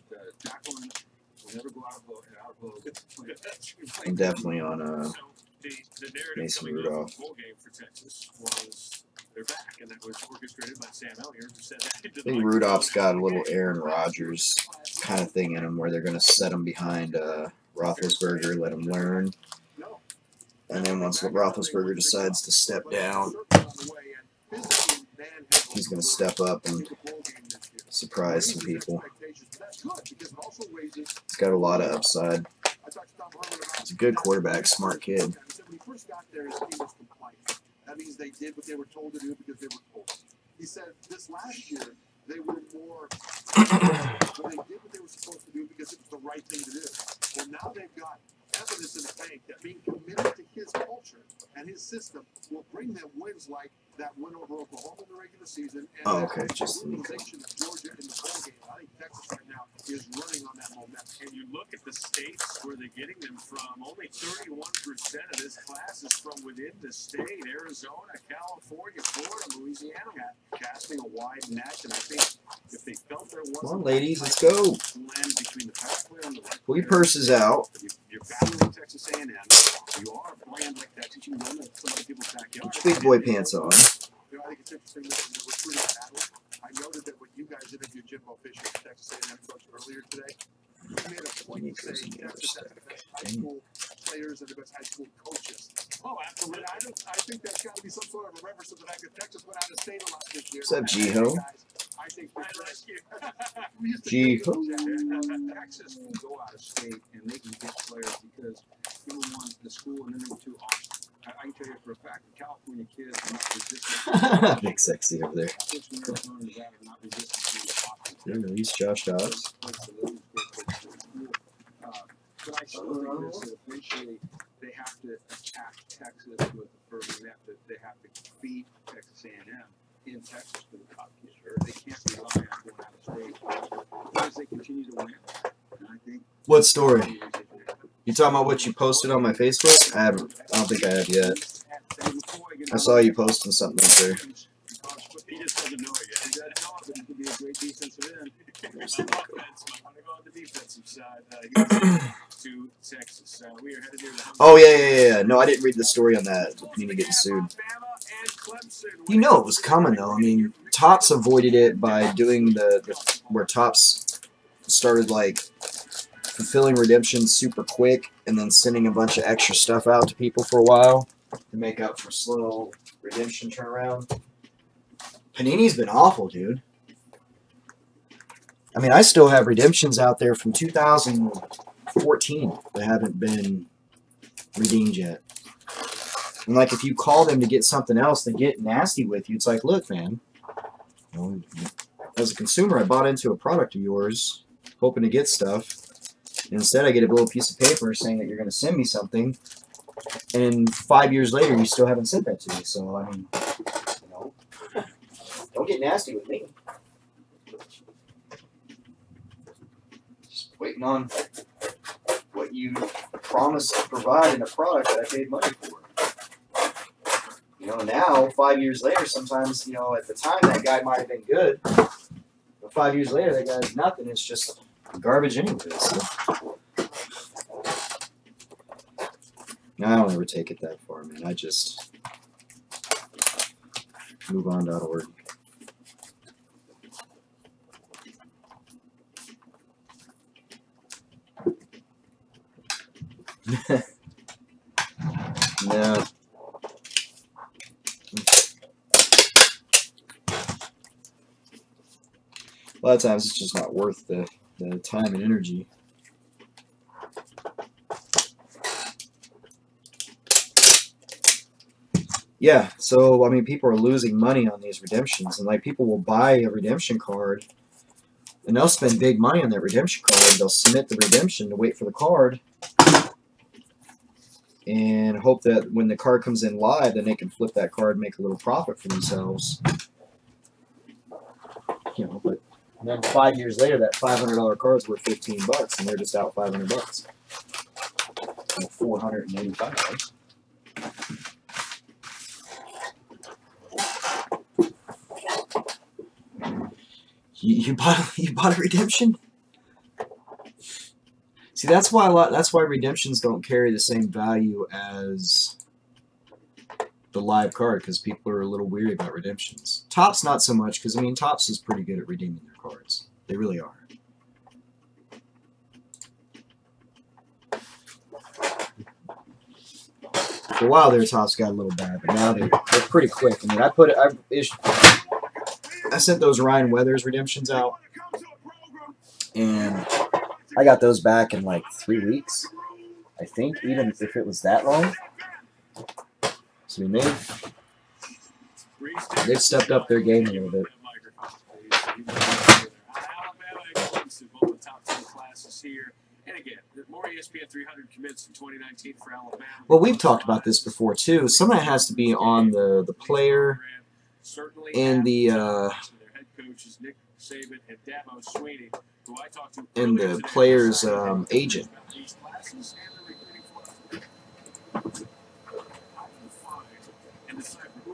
But tackling will never go out of vogue. I'm definitely on So the narrative Mason coming Rudolph. up from the bowl game for Texas was they're back, and that was orchestrated by Sam Elliott, who said that. I think Rudolph's got a little Aaron Rodgers kind of thing in him where they're going to set him behind Roethlisberger, let him learn. And then once Roethlisberger decides to step down, he's going to step up and surprise some people. He's got a lot of upside. He's a good quarterback, smart kid. That means they did what they were told to do because they were told. He said this last year they were more well, they did what they were supposed to do because it was the right thing to do. Well, now they've got evidence in the bank that being committed to his culture and his system will bring them wins like that win over Oklahoma in the regular season. And Oh, okay, just the utilization of Georgia in the bowl game. I think Texas right now is running on that momentum. And you look at the states where they're getting them from, only 31% of this class is from within the state. Arizona, California, Florida, Louisiana. casting a wide net, and I think if they felt there was Come on, ladies, let's go. blend between the pass player and the right Pull your player, purses out. you're battling Texas A&M. You are a brand like Texas. You run at some other people's backyard. Put your big boy pants on. You know, I think it's interesting that in the recruiting battle, I noted that when you guys interviewed Jimbo Fisher, Texas A&M coach, earlier today, he made a point to say Texas has the best high school players and the best high school coaches. Oh, absolutely. I think that's got to be some sort of a reference to the fact that Texas went out of state a lot this year. What's up, G-Ho? I think G-Ho. Texas can go out of state and they can get players because number one, the school, and then number 2, Austin. I can tell you for a fact, the California kids are not resistant. Big sexy over there. Kids from Arizona and Nevada are not resistant to Austin. There he's Josh Dobbs. But I still think this is eventually they have to attack Texas with the first. They have to beat Texas A&M in Texas for the top kids. Or they can't rely on going out of state as they continue to win. And I think What story? You talking about what you posted on my Facebook? I don't think I have yet. I saw you posting something up there. He just doesn't know it yet. He doesn't know it, but he could be a great defensive end. On offense, might want to go on the defensive side. To Texas. We are headed here to Oh, yeah. No, I didn't read the story on that. Panini getting sued. You know it was coming, though. I mean, Topps avoided it by doing the where Topps started, like, fulfilling redemption super quick and then sending a bunch of extra stuff out to people for a while to make up for slow redemption turnaround. Panini's been awful, dude. I mean, I still have redemptions out there from 2014 that haven't been redeemed yet. And, like, if you call them to get something else, they get nasty with you. It's like, look, man, you know, as a consumer, I bought into a product of yours hoping to get stuff. Instead, I get a little piece of paper saying that you're going to send me something, and 5 years later, you still haven't sent that to me. So, I mean, you know, Don't get nasty with me. Just waiting on what you promised to provide in a product that I paid money for. You know, now, 5 years later, sometimes, you know, at the time that guy might have been good, but 5 years later, that guy's nothing. It's just garbage anyway. So. I don't ever take it that far, man. I just moveon.org. No. A lot of times it's just not worth the time and energy. Yeah, so I mean, people are losing money on these redemptions, and like people will buy a redemption card, and they'll spend big money on that redemption card. They'll submit the redemption to wait for the card, and hope that when the card comes in live, then they can flip that card and make a little profit for themselves. You know, but then 5 years later, that $500 card's worth $15, and they're just out $500. Or $485. You bought a redemption? See, that's why redemptions don't carry the same value as the live card, because people are a little weary about redemptions. Topps not so much, because I mean Topps is pretty good at redeeming their cards. They really are. For a while there, Topps got a little bad, but now they're pretty quick. I mean, I sent those Ryan Weathers redemptions out, and I got those back in like 3 weeks, I think, even if it was that long. So I mean, they've stepped up their game a little bit. Well, we've talked about this before too. Some of that has to be on the player and the player's agent.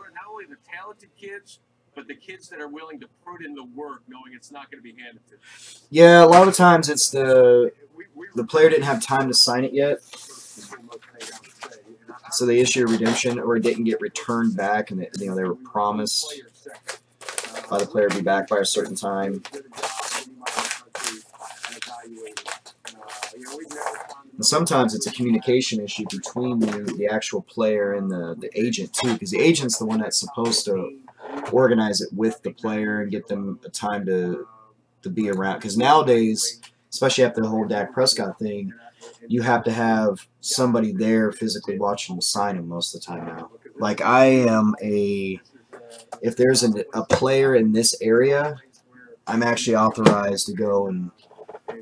Not only the talented kids, but the kids that are willing to put in the work, knowing it's not going to be handed to them. Yeah, a lot of times it's the player didn't have time to sign it yet, so they issue a redemption, or it didn't get returned back, and they were promised by the player to be back by a certain time. And sometimes it's a communication issue between the actual player and the agent too, because the agent's the one that's supposed to organize it with the player and get them a time to be around. Because nowadays, especially after the whole Dak Prescott thing, you have to have somebody there physically watching to sign him most of the time now. Like if there's a player in this area, I'm actually authorized to go and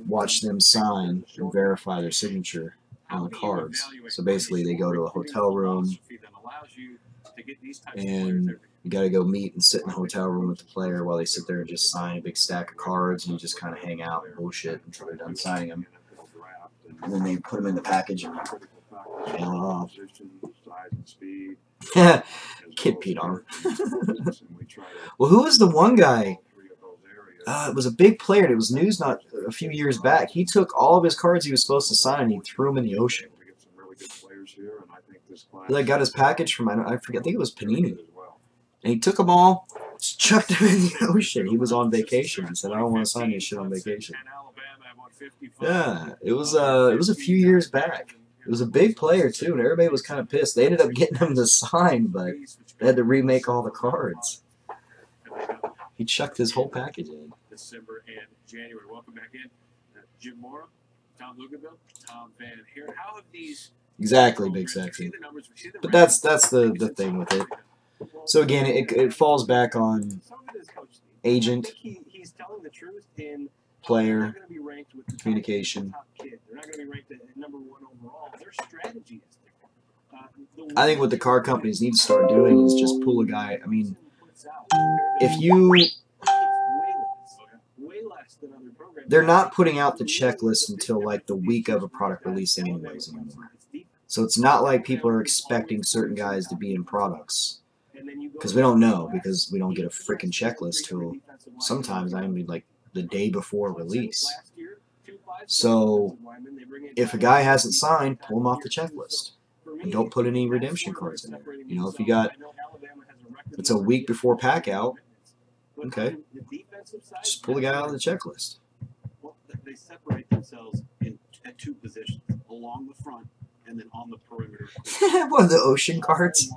watch them sign and verify their signature on the cards. So basically, they go to a hotel room, and you got to go meet and sit in the hotel room with the player while they sit there and just sign a big stack of cards, and you just kind of hang out and bullshit until they're done signing them. And then they put them in the package and mail it off. Kid peed on him. Well, who was the one guy? It was a big player. It was news not a few years back. He took all of his cards he was supposed to sign and he threw them in the ocean. He like got his package from I forget. I think it was Panini, and he took them all, chucked them in the ocean. He was on vacation and said, "I don't want to sign this shit on vacation." Yeah, it was a few years back. It was a big player too, and everybody was kind of pissed. They ended up getting him to sign, but they had to remake all the cards. He chucked his whole package in. December and January. Welcome back in, Jim Mora, Tom Lugaville, Tom Van Heeren. How have these exactly big sexy? But that's the thing with it. So again, it falls back on agent, player, communication. I think what the car companies need to start doing is just pull a guy. I mean, if you, It's way less than other programs. they're not putting out the checklist until like the week of a product release anyways anymore. So it's not like people are expecting certain guys to be in products. Because we don't know, because we don't get a freaking checklist till sometimes, I mean, like the day before release. So if a guy hasn't signed, pull him off the checklist. And don't put any redemption cards in there. You know, if you got, it's a week before pack out, okay, just pull the guy out of the checklist. Well, they separate themselves at two positions, along the front and then on the perimeter. One of the ocean cards.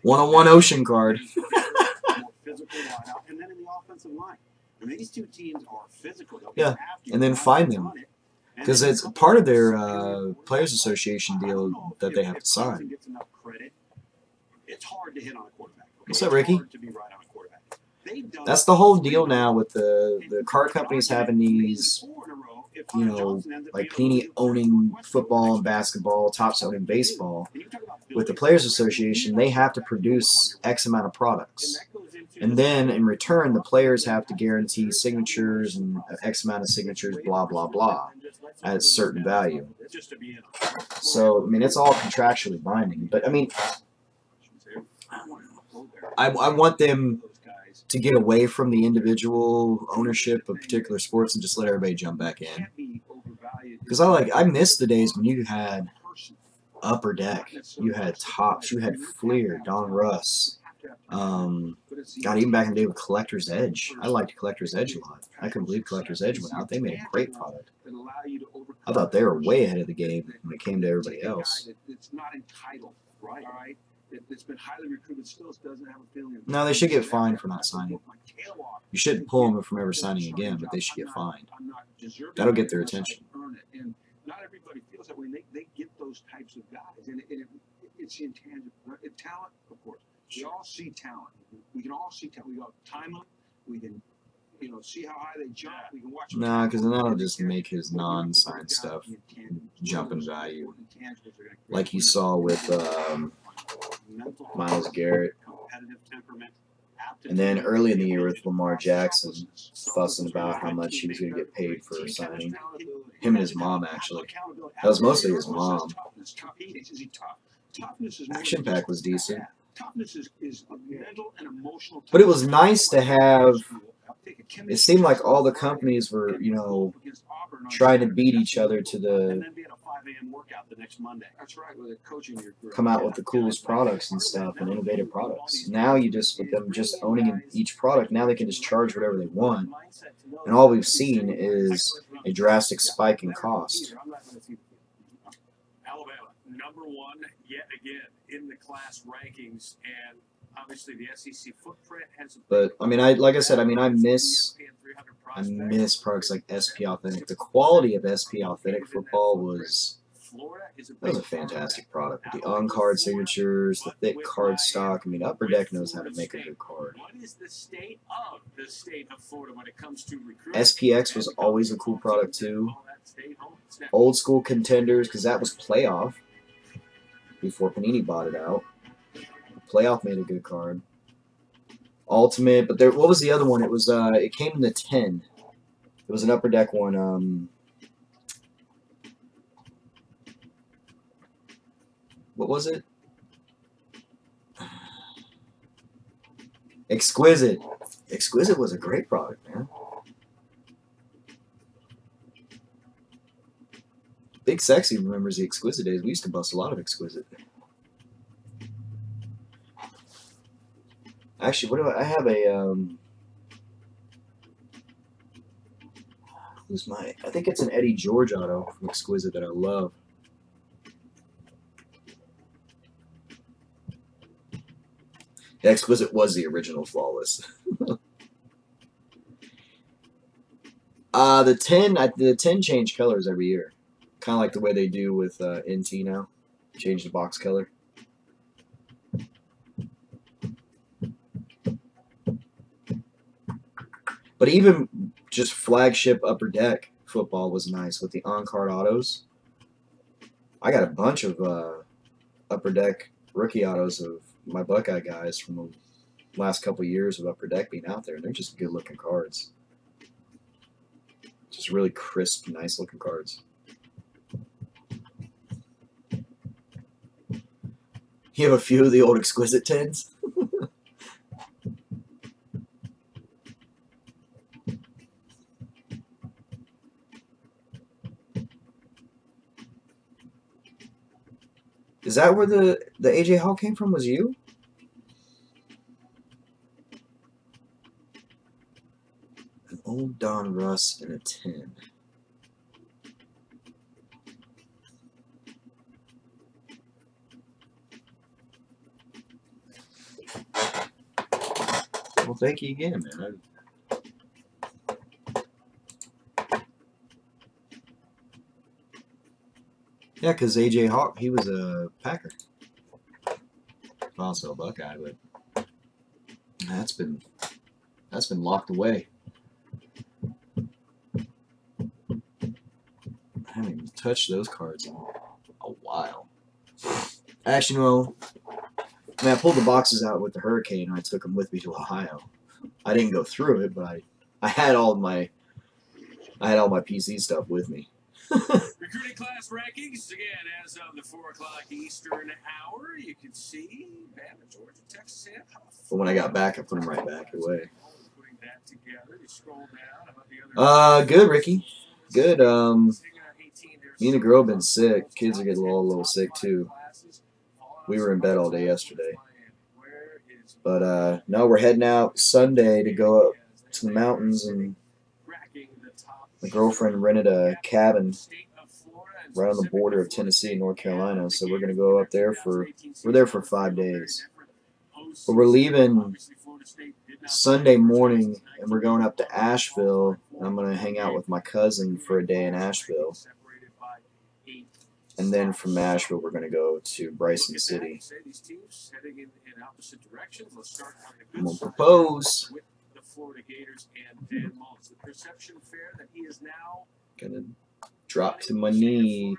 One-on-one ocean card. And then in the offensive line. I mean, these two teams are physical. Yeah, and then find them. Because it's part of their Players Association deal that they have to sign. It's hard to hit on a quarterback. What's up, Ricky? It's hard to be right on a quarterback. That's the whole deal now with the car companies having these, you know, like Panini owning football and basketball, Topps owning baseball. With the Players Association, they have to produce X amount of products. And then in return, the players have to guarantee signatures and X amount of signatures, blah, blah, blah, at a certain value. So, I mean, it's all contractually binding. But, I mean, I want them to get away from the individual ownership of particular sports and just let everybody jump back in. Because I miss the days when you had Upper Deck, you had Topps, you had Fleer, Don Russ. God, even back in the day with Collector's Edge. I liked Collector's Edge a lot. I couldn't believe Collector's Edge went out. They made a great product. I thought they were way ahead of the game when it came to everybody else. It's not entitled, right? All right. It's been highly recruited. Still doesn't have a feeling. No, they should get fined for not signing. You shouldn't pull them from ever signing again, but they should get fined. That'll get their attention. And not everybody feels that way. They get those types of guys, and it's the intangible talent, of course. We all see talent. We can all see talent. We got time them. We can, you know, see how high they jump. We can watch. Nah, because then that'll just make his non-signed stuff jump in value, like you saw with Myles Garrett. And then early in the year with Lamar Jackson fussing about how much he was going to get paid for signing. Him and his mom, actually. That was mostly his mom. Action Pack was decent. But it was nice to have, it seemed like all the companies were, you know, trying to beat each other to the, come out with the coolest products and stuff and innovative products. Now you just, with them just owning each product, now they can just charge whatever they want. And all we've seen is a drastic spike in cost. Alabama, #1 yet again in the class rankings, and obviously the SEC footprint has. But I mean, I miss products like SP Authentic. The quality of SP Authentic football was a fantastic product. With the on-card signatures, the thick card stock. I mean, Upper Deck knows how to make a good card. What is the state of Florida when it comes to recruiting? SPX was always a cool product too. Old school contenders, because that was playoff before Panini bought it out. Playoff made a good card. Ultimate, but there. What was the other one? It was it came in the 10. It was an Upper Deck one. What was it? Exquisite. Exquisite was a great product, man. Big Sexy remembers the Exquisite days. We used to bust a lot of Exquisite. Actually, what do I have a who's my? I think it's an Eddie George auto from Exquisite that I love. The Exquisite was the original Flawless. The 10 change colors every year, kind of like the way they do with NT now, change the box color. But even just flagship Upper Deck football was nice with the on-card autos. I got a bunch of Upper Deck rookie autos of my Buckeye guys from last couple years of Upper Deck being out there, and they're just good looking cards. Just really crisp, nice looking cards. You have a few of the old Exquisite 10s? Is that where the AJ Hall came from? Was you? An old Don Russ and a 10. Well, thank you again, man. Yeah, because AJ Hawk, he was a Packer. Also a Buckeye, but that's been locked away. I haven't even touched those cards in a while. Actually, no. I mean, I pulled the boxes out with the hurricane and I took them with me to Ohio. I didn't go through it, but I had all my PC stuff with me. Recruiting class rankings again as of the 4 o'clock Eastern hour. You can see Bama, Georgia, Texas, and Huff. But when I got back, I put them right back away. Putting that together, you scroll down about the other. Good, Ricky. Good. Me and the girl have been sick. Kids are getting a little sick too. We were in bed all day yesterday. But no, we're heading out Sunday to go up to the mountains, and my girlfriend rented a cabin right on the border of Tennessee and North Carolina. So we're gonna go up there we're there for 5 days. But we're leaving Sunday morning and we're going up to Asheville. And I'm gonna hang out with my cousin for a day in Asheville. And then from Asheville, we're going to go to Bryson City. I'm going to propose. Going to drop to my knee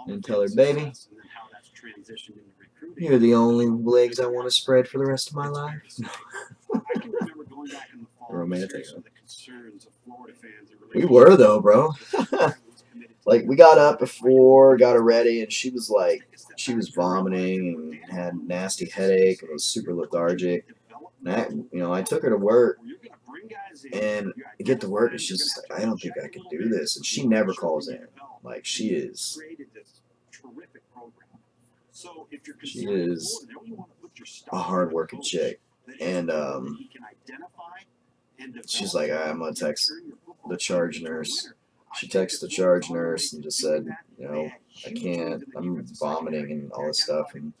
and tell her, baby, you're the only legs I want to spread for the rest of my life. Romantic. We were though, bro. Like we got up before, got her ready, and she was vomiting and had a nasty headache and was super lethargic. And I took her to work, and I get to work, and she's just like, I don't think I can do this, and she never calls in. Like she is a hard-working chick, and she's like, I'm gonna text the charge nurse. She texted the charge nurse and just said, I can't, I'm vomiting and all this stuff. And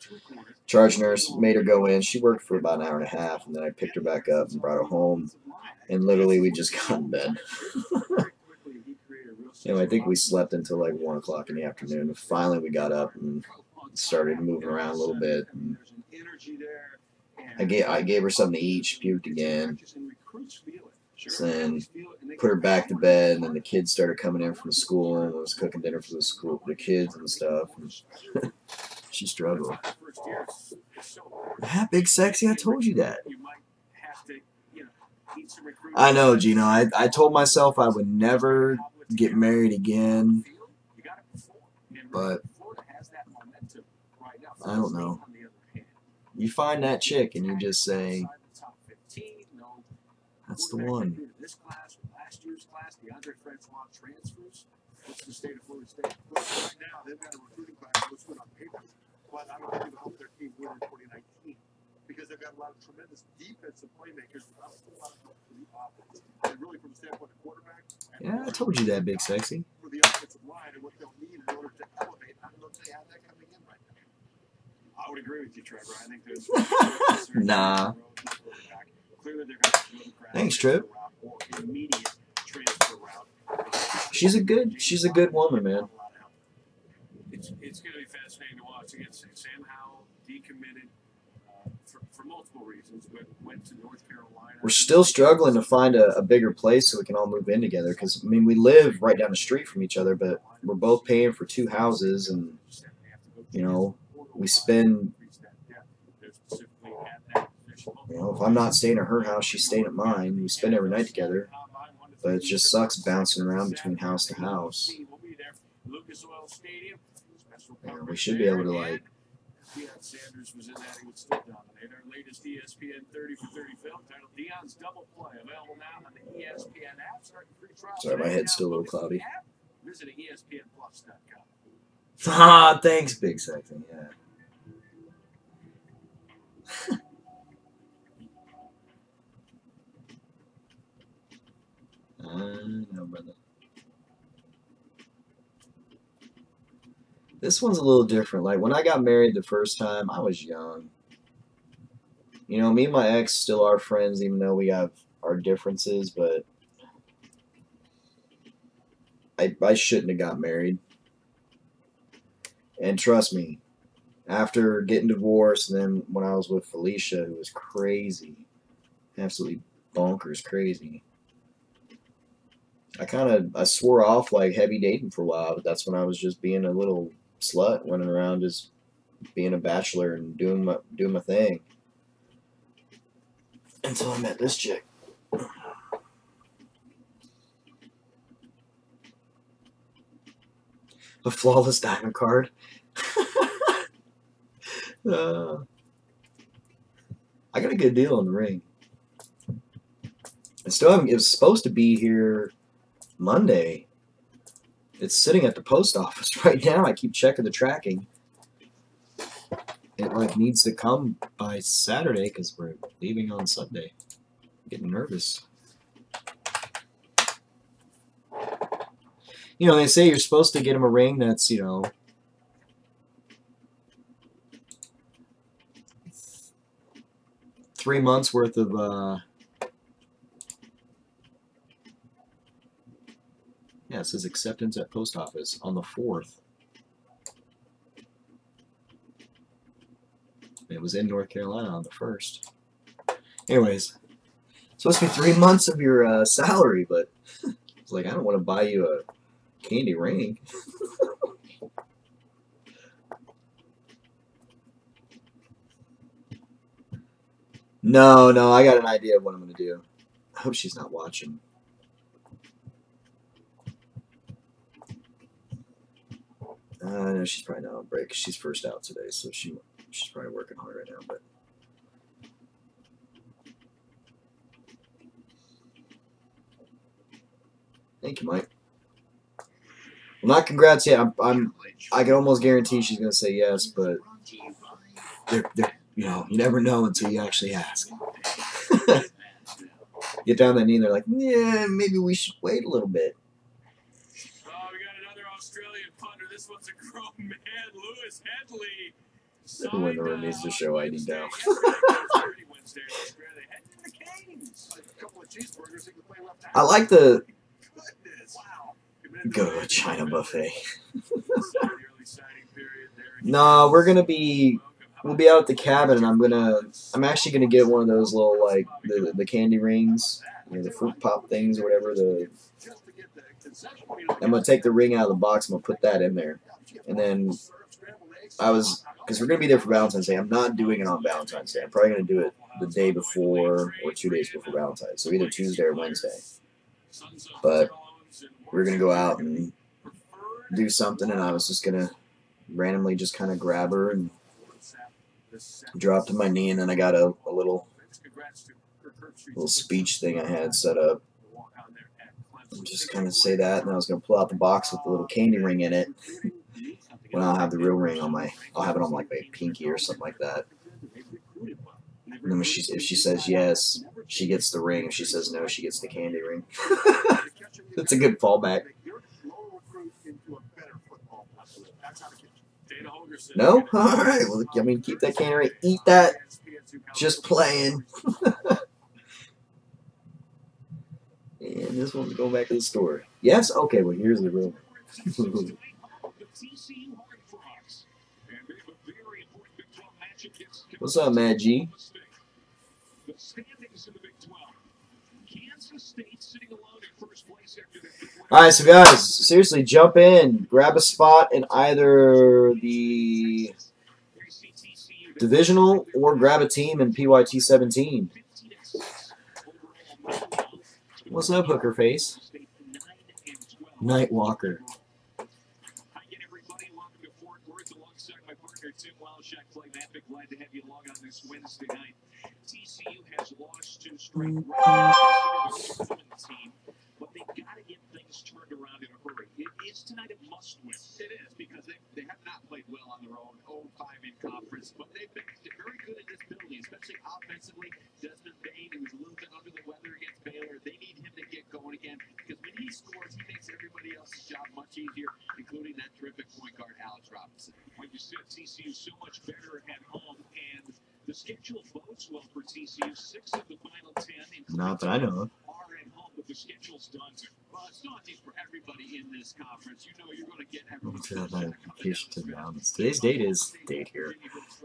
charge nurse made her go in. She worked for about an hour and a half, and then I picked her back up and brought her home. And literally, we just got in bed. I think we slept until like 1 o'clock in the afternoon. And finally, we got up and started moving around a little bit. And I gave her something to eat. She puked again. So then put her back to bed, and then the kids started coming in from school, and I was cooking dinner for the kids and stuff. And she struggled. Big sexy, I told you that. I know, Gino. I told myself I would never get married again, but I don't know. You find that chick and you just say, that's the one. This class, last year's class, the Andre Francois transfers. What's the state of Florida State? Right now, they've got a recruiting class that looks good on paper, but I don't think it'll help their team win in 2019 because they've got a lot of tremendous defensive playmakers without a whole lot of help for the offense. And really, from the standpoint of quarterback. Yeah, I told you that, Big Sexy. For the offensive line and what they'll need in order to elevate, I don't know if they have that coming in right now. I would agree with you, Trevor. I think there's nah. Thanks, Trip. She's a good woman, man. It's going to be fascinating to watch. Again, Sam Howell decommitted for multiple reasons, but went to North Carolina. We're still struggling to find a bigger place so we can all move in together. Because we live right down the street from each other, but we're both paying for 2 houses, and we spend You know, if I'm not staying at her house, she's staying at mine. We spend every night together. But it just sucks bouncing around between house to house. You know, we should be able to, like... Deion Sanders was in that, he would still dominate. Our latest ESPN 30 for 30 film titled Deion's Double Play, available now on the ESPN app. Starting free trial. Sorry, my head's still a little cloudy. Visit ESPNplus.com. Ah, thanks, Big Sexy. Yeah. No, brother. This one's a little different. Like, when I got married the first time, I was young. You know, me and my ex still are friends, even though we have our differences, but I shouldn't have got married. And trust me, after getting divorced, and then when I was with Felicia, who was crazy, absolutely bonkers crazy, I swore off like heavy dating for a while, but that's when I was just being a little slut, running around just being a bachelor and doing my thing. Until I met this chick. A flawless diamond card. I got a good deal on the ring. I still haven't. It was supposed to be here Monday. It's sitting at the post office right now. I keep checking the tracking. It like needs to come by Saturday because we're leaving on Sunday. I'm getting nervous. You know, they say you're supposed to get him a ring that's, you know, three months worth of yeah, it says acceptance at post office on the 4th. It was in North Carolina on the 1st. Anyways, it's supposed to be 3 months of your salary, but it's like, I don't want to buy you a candy ring. No, I got an idea of what I'm going to do. I hope she's not watching. No, she's probably not on break. She's first out today, so she's probably working hard right now. But thank you, Mike. Well, not congrats yet. I can almost guarantee she's gonna say yes, but you know, you never know until you actually ask. Get down that knee, and they're like, yeah, maybe we should wait a little bit. Oh, we got another Australian punter. This one's a grown man, Lewis Headley. Everyone in the room needs to show ID now. I like the go to a China buffet. No, we'll be out at the cabin, and I'm actually gonna get one of those little, like, the candy rings, you know, the fruit pop things or whatever. I'm gonna take the ring out of the box. I'm gonna put that in there, and then because we're gonna be there for Valentine's Day. I'm not doing it on Valentine's Day. I'm probably gonna do it the day before or 2 days before Valentine's, so either Tuesday or Wednesday. But we're gonna go out and do something, and I was just gonna randomly just kind of grab her and drop to my knee, and then I got a little speech thing I had set up. And just kind of say that, and I was gonna pull out the box with the little candy ring in it. When I'll have the real ring on I'll have it on like my pinky or something like that. And then if she says yes, she gets the ring. If she says no, she gets the candy ring. That's a good fallback. No? Alright, well, I mean, keep that candy ring. Eat that. Just playing. And this one's going back to the store. Yes? Okay, well, here's the real one. What's up, Mad G? Alright, so guys, seriously, jump in. Grab a spot in either the Divisional or grab a team in PYT 17. What's up, Hooker Face? Nightwalker. Hi again, everybody. Welcome to Fort Worth alongside my partner Tim Walshak. Glad to have you along on this Wednesday night. TCU has lost 2 straight. Tournament team, but they've got to get things turned around in a hurry. It is tonight a must-win. It is, because they have not played well on their own, 0-5 in conference, but they've been very good in this building, especially offensively. Desmond Bain, who was a little bit under the weather against Baylor, they need him to get going again, because when he scores, he makes everybody else's job much easier, including that terrific point guard, Alex Robinson. Like you said, TCU so much better at home, and the schedule bodes well for TCU. 6 of the final 10, Not that I know of. are at home, but the schedule's daunting. Well, it's daunting for everybody in this conference. You know you're going to get everyone. Today's date is date here.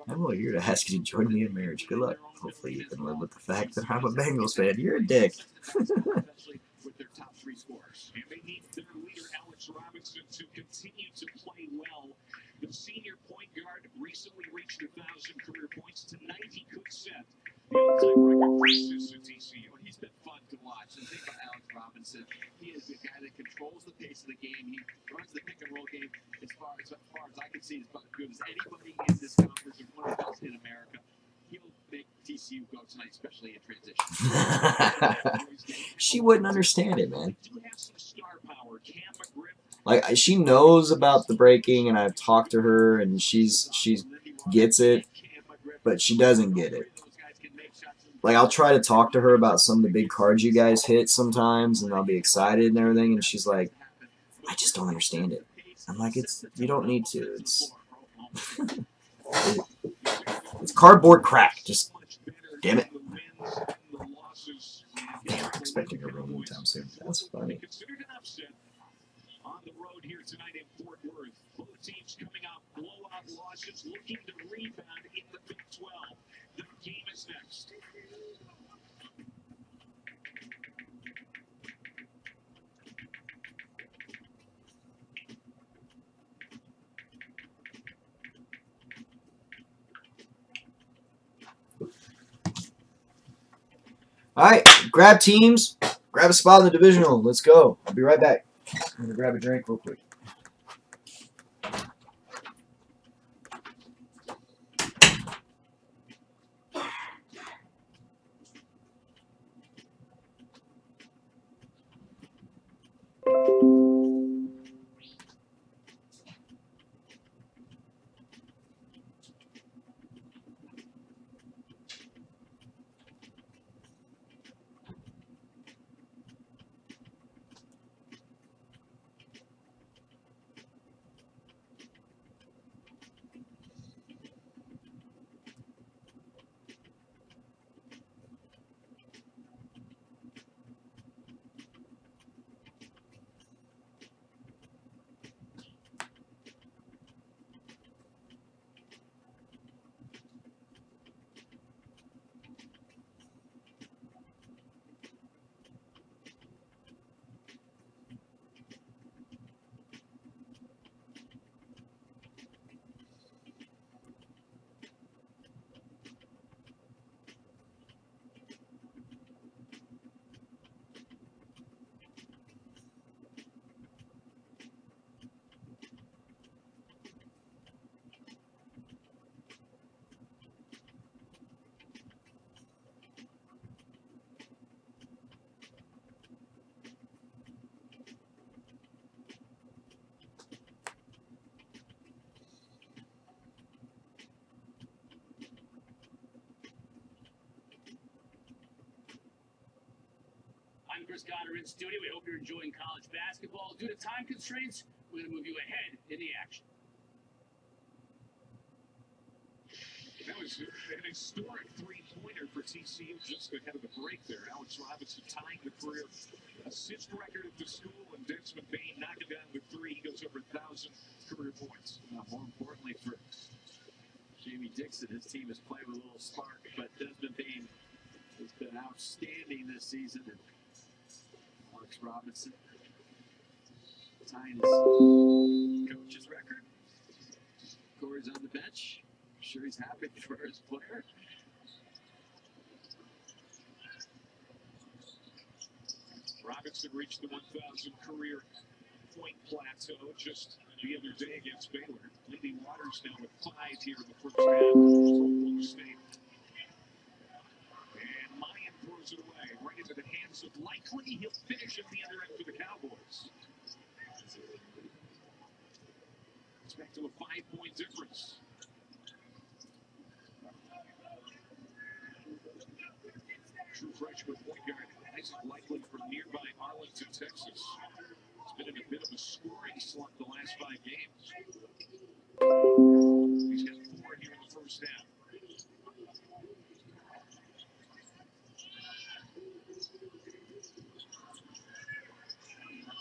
I'm only here to ask you to join me in marriage. Good luck. Hopefully you can live with the fact that I'm a Bengals fan. You're a dick. Especially with their top 3 scorers. And they need their leader, Alex Robinson, to continue to play well. The senior point guard recently reached 1,000 career points. Tonight he could set the all-time record for assists at TCU. He's been fun to watch. And think about Alex Robinson. He is the guy that controls the pace of the game. He runs the pick-and-roll game as far as I can see. As good as anybody in this conference or one of the best in America. He'll make TCU go tonight, especially in transition. She wouldn't understand it, man. Do have some star power. Cam McGriff. Like, she knows about the breaking, and I've talked to her, and she gets it, but she doesn't get it. Like, I'll try to talk to her about some of the big cards you guys hit sometimes, and I'll be excited and everything, and she's like, I just don't understand it. I'm like, you don't need to. It's cardboard crack. Just, damn it. Damn, I'm expecting a room anytime soon. That's funny. On the road here tonight in Fort Worth. Both teams coming off blowout losses, looking to rebound in the Big 12. The game is next. All right, grab teams, grab a spot in the divisional. Let's go. I'll be right back. I'm gonna grab a drink real quick. I'm Chris Goddard in studio. We hope you're enjoying college basketball. Due to time constraints, we're going to move you ahead in the action. That was an historic three-pointer for TCU just ahead of the break there. Alex Robinson tying the career assist record at the school, and Desmond Bain knocking down the 3. He goes over 1,000 career points. More importantly for Jamie Dixon, his team has played with a little spark, but Desmond Bain has been outstanding this season. And Alex Robinson tying his coach's record. Corey's on the bench. sure he's happy for his player. Robinson reached the 1,000 career point plateau just the other day against Baylor. Lindy Waters now with 5 here in the first half for Oklahoma State. And Mayan throws it away right into the hands of Likely. He'll finish at the other end for the Cowboys. It's back to a 5-point difference. True freshman point guard Isaac Likely from nearby Arlington, Texas. He's been in a bit of a scoring slump the last 5 games. He's got 4 here in the first half.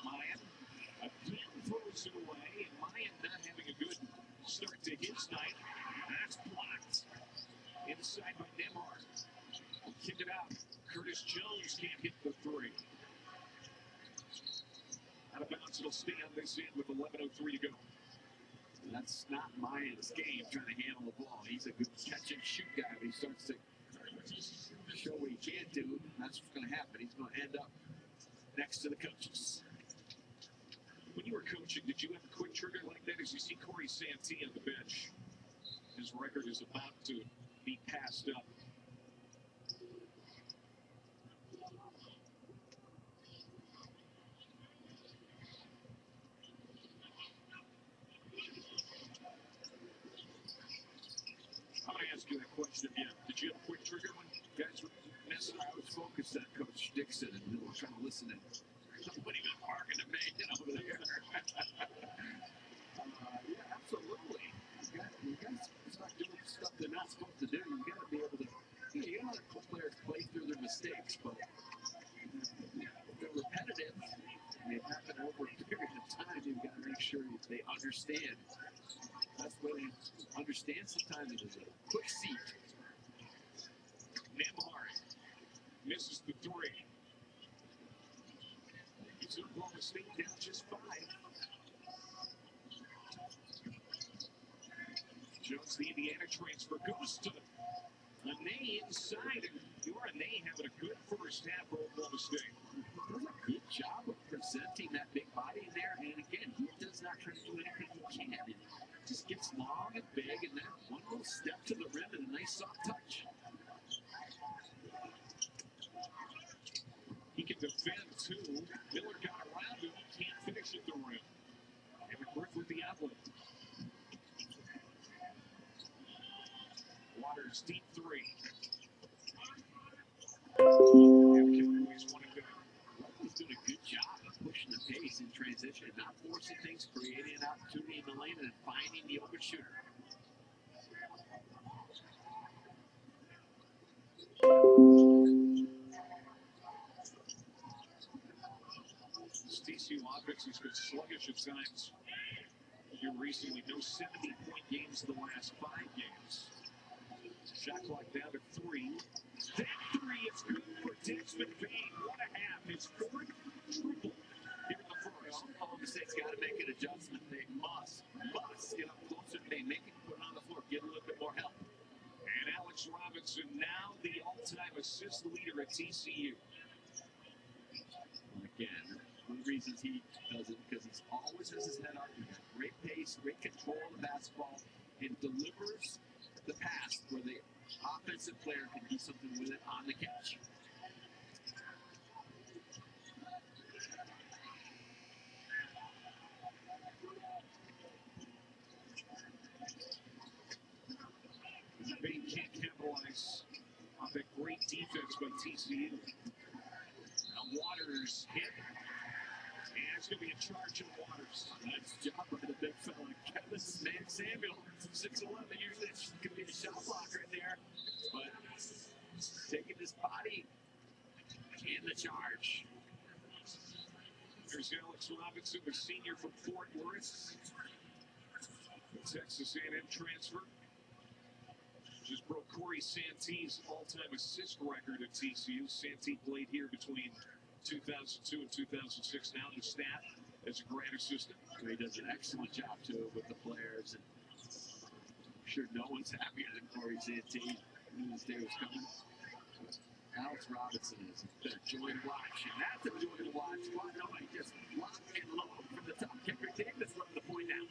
Mayan again throws it away, and Mayan not having a good start to his night. That's blocked inside by Nemhard. Kick it out. Curtis Jones can't hit the 3. Out of bounds, it'll stay on this end with 11:03 to go. And that's not Mayan's game, trying to handle the ball. He's a good catch and shoot guy, but he starts to show what he can't do. That's what's going to happen. He's going to end up next to the coaches. When you were coaching, did you have a quick trigger like that? As you see Corey Santee on the bench, his record is about to be passed up. I'm going to ask you that question again. Did you have a quick trigger when guys were messing I was focused on Coach Dixon and we were trying to listen to somebody was barking at me over there. Yeah, absolutely. You got to start doing stuff they're not supposed to do. You got to be able to, you got to let players play through their mistakes, but if they're repetitive and they happen over a period of time, you've got to make sure they understand. That's what they understand sometimes it is a quick seat. Nemhard misses the 3. He's Oklahoma State down just 5. Jones, the Indiana transfer, goes to Ane inside, and Ane having a good first half for Oklahoma State. Does a good job of presenting that big body in there, and again, he does not try to do anything he can. It just gets long and big, and then one little step to the rim and a nice soft touch. He can defend too. Miller got around him. He can't finish at the rim. And McGriff with the outlet. Waters deep 3. He's doing a good job of pushing the pace in transition, not forcing things, creating an opportunity in the lane, and finding the open shooter. TCU offense has been sluggish at times here recently. No 70-point games in the last 5 games. Shot clock down to 3. That 3 is good for Desmond Payne. What a half. His 4th triple here in the first. Oklahoma State's got to make an adjustment. They must get up closer. They make it, put it on the floor, get a little bit more help. And Alex Robinson, now the all-time assist leader at TCU. And again, one of the reasons he does it because he always has his head up. He's got great pace, great control of the basketball, and delivers the pass where the offensive player can do something with it on the catch. Payne can't capitalize on that great defense by TCU. Now Waters hit. And it's going to be a charge of Waters. Nice job by the big fella. Kevin Samuel, 6'11", usually it's going to be a shot blocker in there. But taking his body in the charge. There's Alex Robinson, the senior from Fort Worth. The Texas A&M transfer. Just broke Corey Santee's all-time assist record at TCU. Santee played here between 2002 and 2006. Now the staff as a grad assistant. He does an excellent job too with the players and sure no one's happier than Corey Santee. Knew this day was coming. Alex Robinson is a joy to watch, and that's a joy to watch. Why not? Just lock and load from the top. Kendrick Davis from the point out.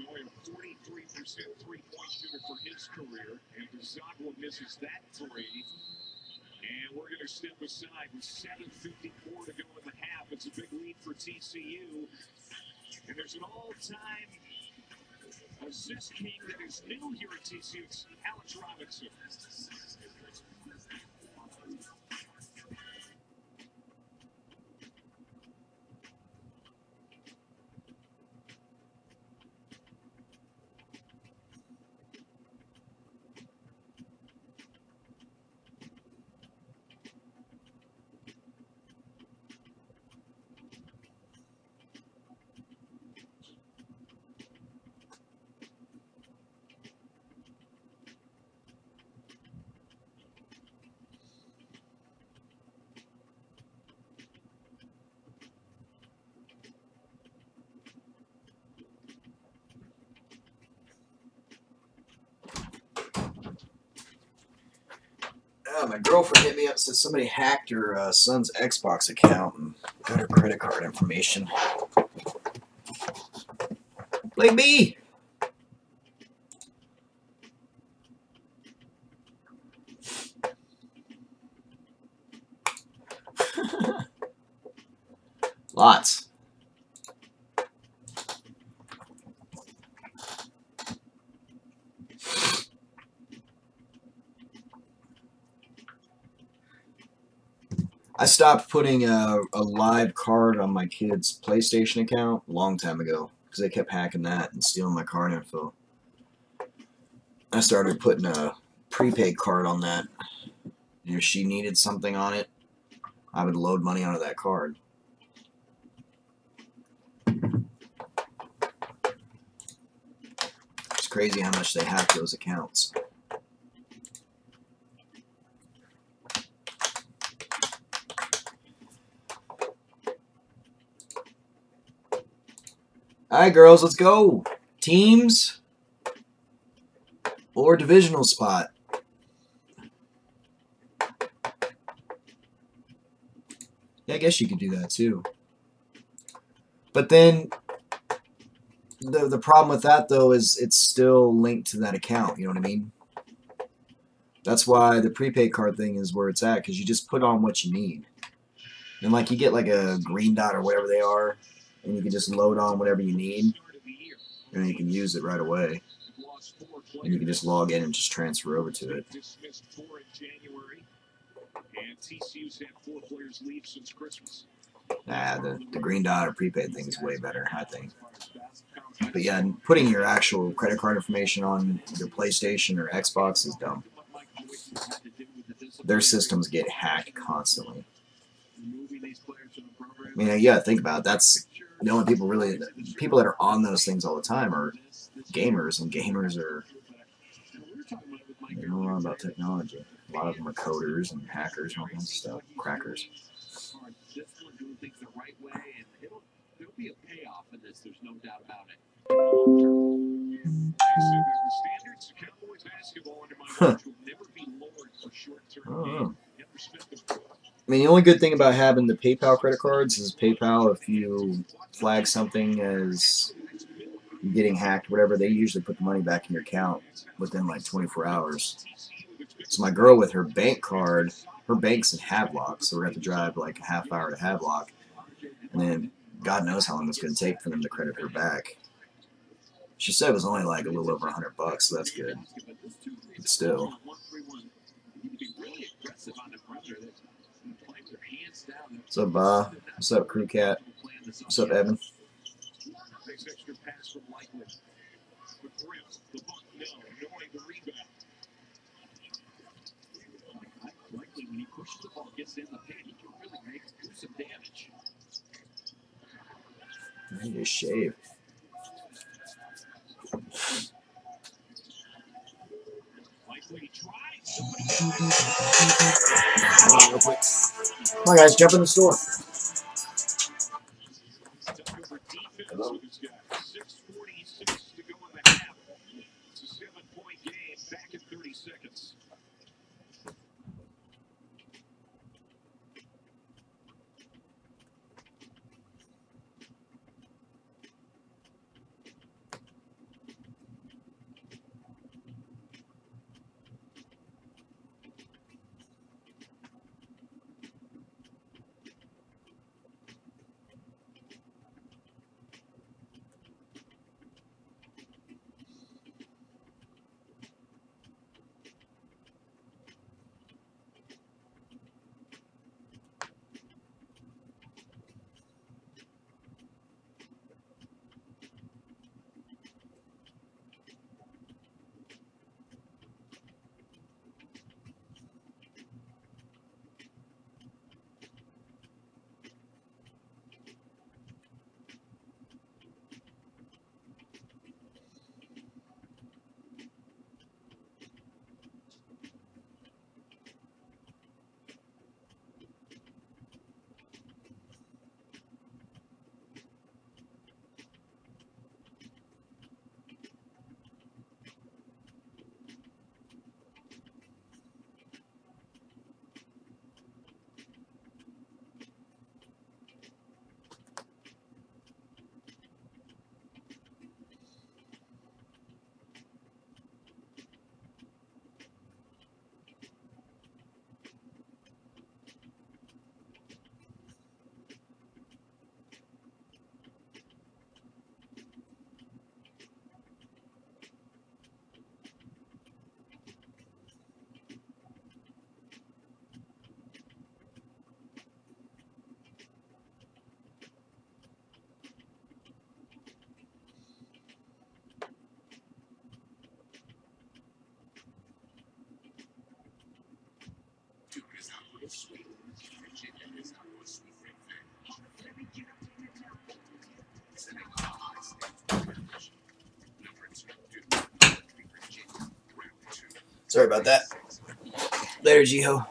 Only a 43% three-point shooter for his career, and Brazagua misses that three. And we're going to step aside with 7:54 to go in the half. It's a big lead for TCU. And there's an all-time assist king that is new here at TCU. It's Alex Robinson. My girlfriend hit me up and said somebody hacked her son's Xbox account and got her credit card information. Blake B! Lots. I stopped putting a live card on my kid's PlayStation account a long time ago because they kept hacking that and stealing my card info. I started putting a prepaid card on that. And if she needed something on it, I would load money onto that card. It's crazy how much they hack those accounts. Alright, girls, let's go. Teams or divisional spot. Yeah, I guess you could do that too. But then the problem with that though is it's still linked to that account, you know what I mean? That's why the prepaid card thing is where it's at, because you just put on what you need. And like you get like a green dot or whatever they are, and you can just load on whatever you need, and you can use it right away. And you can just log in and just transfer over to it. Nah, the green dot or prepaid thing is way better, I think. But yeah, putting your actual credit card information on your PlayStation or Xbox is dumb. Their systems get hacked constantly. I mean, you gotta think about it. That's the only people that are on those things all the time are gamers, and gamers are, they know a lot about technology. A lot of them are coders and hackers and all kinds of stuff, crackers. Huh. I don't know. I mean, the only good thing about having the PayPal credit cards is PayPal, if you flag something as getting hacked, whatever, they usually put the money back in your account within like 24 hours. So my girl with her bank card, her bank's in Havelock, so we're going to have to drive like a half hour to Havelock. And then God knows how long it's going to take for them to credit her back. She said it was only like a little over $100, so that's good. But still. What's up, Bob? What's up, Crew Cat? What's up, Evan? I need to shave. Come on, guys, jump in the store. Hello. It's a 7-point game. Back in 30 seconds. Sorry about that. Later, Jiho.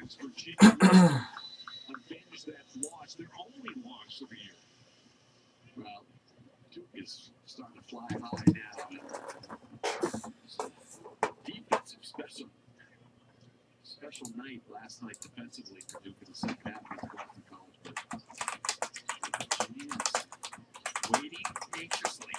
As Virginia avenge that loss, their only loss of the year. Well, Duke is starting to fly high now. Defensive special night last night defensively for Duke in the second half against Boston College. But waiting anxiously.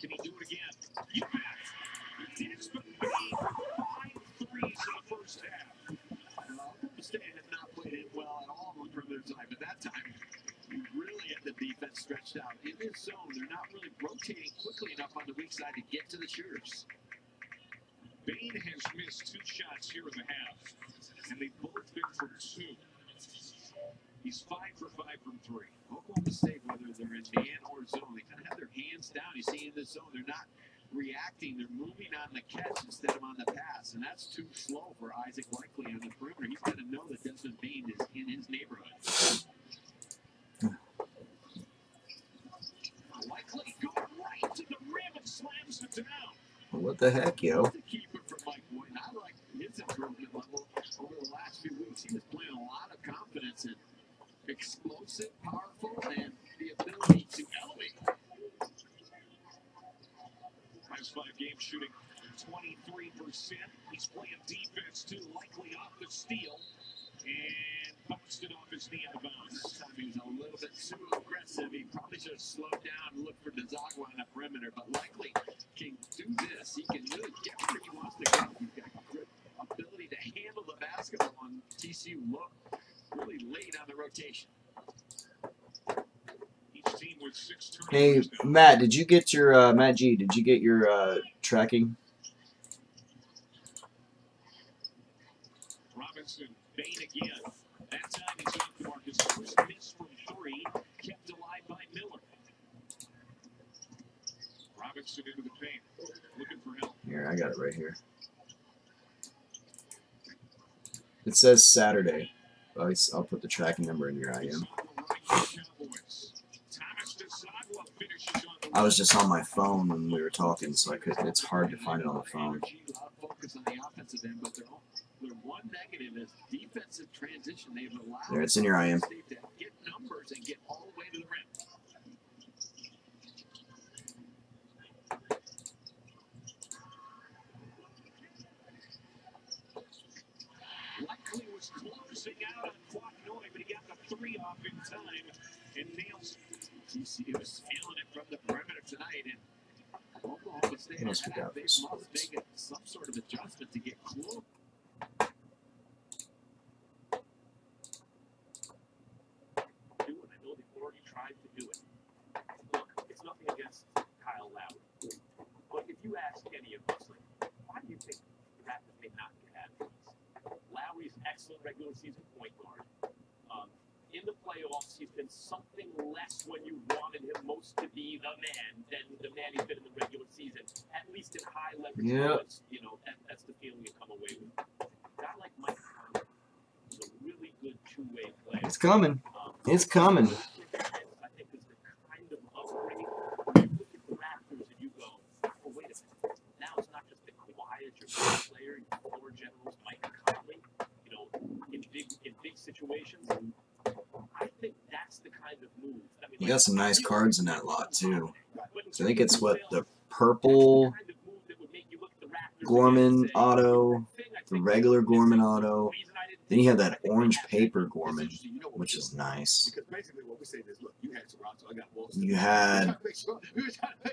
Can he do it again? You bet. Desmond Bain with 5 threes in the first half. Oklahoma State had not played it well at all on the perimeter time. At that time, you really had the defense stretched out. In this zone, they're not really rotating quickly enough on the weak side to get to the shooters. Bain has missed 2 shots here in the half, and they've both been from 2. He's 5 for 5 from 3. Oklahoma State, whether they're in man or zone, they kind of have their hands down. You see in the zone, they're not reacting. They're moving on the catch instead of on the pass, and that's too slow for Isaac Likely on the perimeter. He's got to know that Desmond Bain is in his neighborhood. Likely going right to the rim and slams it down. What the heck, yo? The keeper from Mike Boyd. I like his improvement level over the last few weeks. He was playing a lot of confidence and explosive, powerful, and the ability to elevate. Last 5 games shooting 23%. He's playing defense too, Likely off the steal and bounced it off his knee out of bounds. This time he was a little bit too aggressive. He probably should have slowed down and looked for Dzagwa on the perimeter, but Likely can do this. He can really get where he wants to go. He's got good ability to handle the basketball, and TCU look really late on the rotation. Each team with 6 turnovers. Hey, Matt, did you get your, Matt G, did you get your tracking? Robinson, Bain again. That time he's off the mark. His first miss from 3, kept alive by Miller. Robinson into the paint, looking for help. Here, I got it right here. It says Saturday. I'll put the tracking number in your IM. Thomas Dzagwa finishes on the I was just on my phone when we were talking, so I couldn't. It's hard to find it on the phone. There, it's in your IM. Luckily was closing out on Quacknoy, but he got the 3 off in time and nails it. TCU was feeling it from the perimeter tonight, and Oklahoma State What else we got? must make some sort of adjustment to get close. I know they've already tried to do it. Look, it's nothing against Kyle Lowry, but if you ask any of us, like, why do you think the Raptors may not get out of these? Lowry's excellent regular season point guard. In the playoffs, he's been something less when you wanted him most to be the man than the man he's been in the regular season. At least in high leverage moments, you know, that's the feeling you come away with. A guy like Mike Conley is a really good two-way player. It's coming. It's coming. I think is the kind of upbringing where you look at the Raptors and you go, oh, wait a minute. Now it's not just the quiet, your best player, your floor generals, Mike Conley, you know, in big situations. I think that's the kind of move. I mean, You got some nice cards in that lot, too. So I think it's what, the purple Gorman auto, the regular Gorman auto. Then you have that orange paper Gorman, which is nice. You had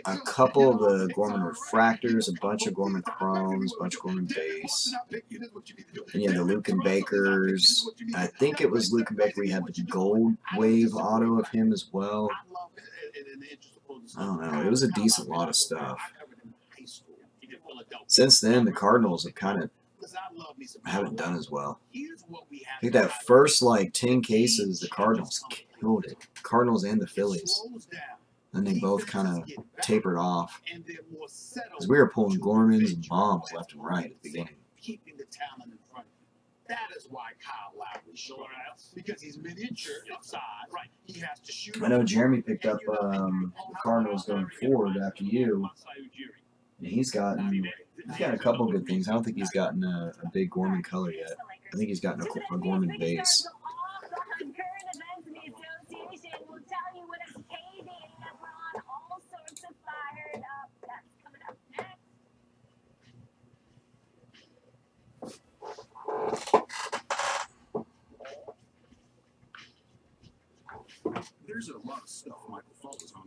a couple of the Gorman refractors, a bunch of Gorman chromes, a bunch of Gorman base. And you had the Luke and Bakers. I think it was Luke and Baker. We had the gold wave auto of him as well. I don't know. It was a decent lot of stuff. Since then, the Cardinals have kind of haven't done as well. I think that first like 10 cases, the Cardinals killed it. Cardinals and the Phillies. And they both kind of tapered off. Because we were pulling Gormans and bombs left and right at the beginning. That is why Kyle Lowry struggles, because he's miniature in size. Right. He has to shoot. I know Jeremy picked up the Cardinals going forward after you. And he's got a couple good things. I don't think he's gotten a big Gorman color yet. I think he's gotten a Gorman base. There's a lot of stuff Michael follows online.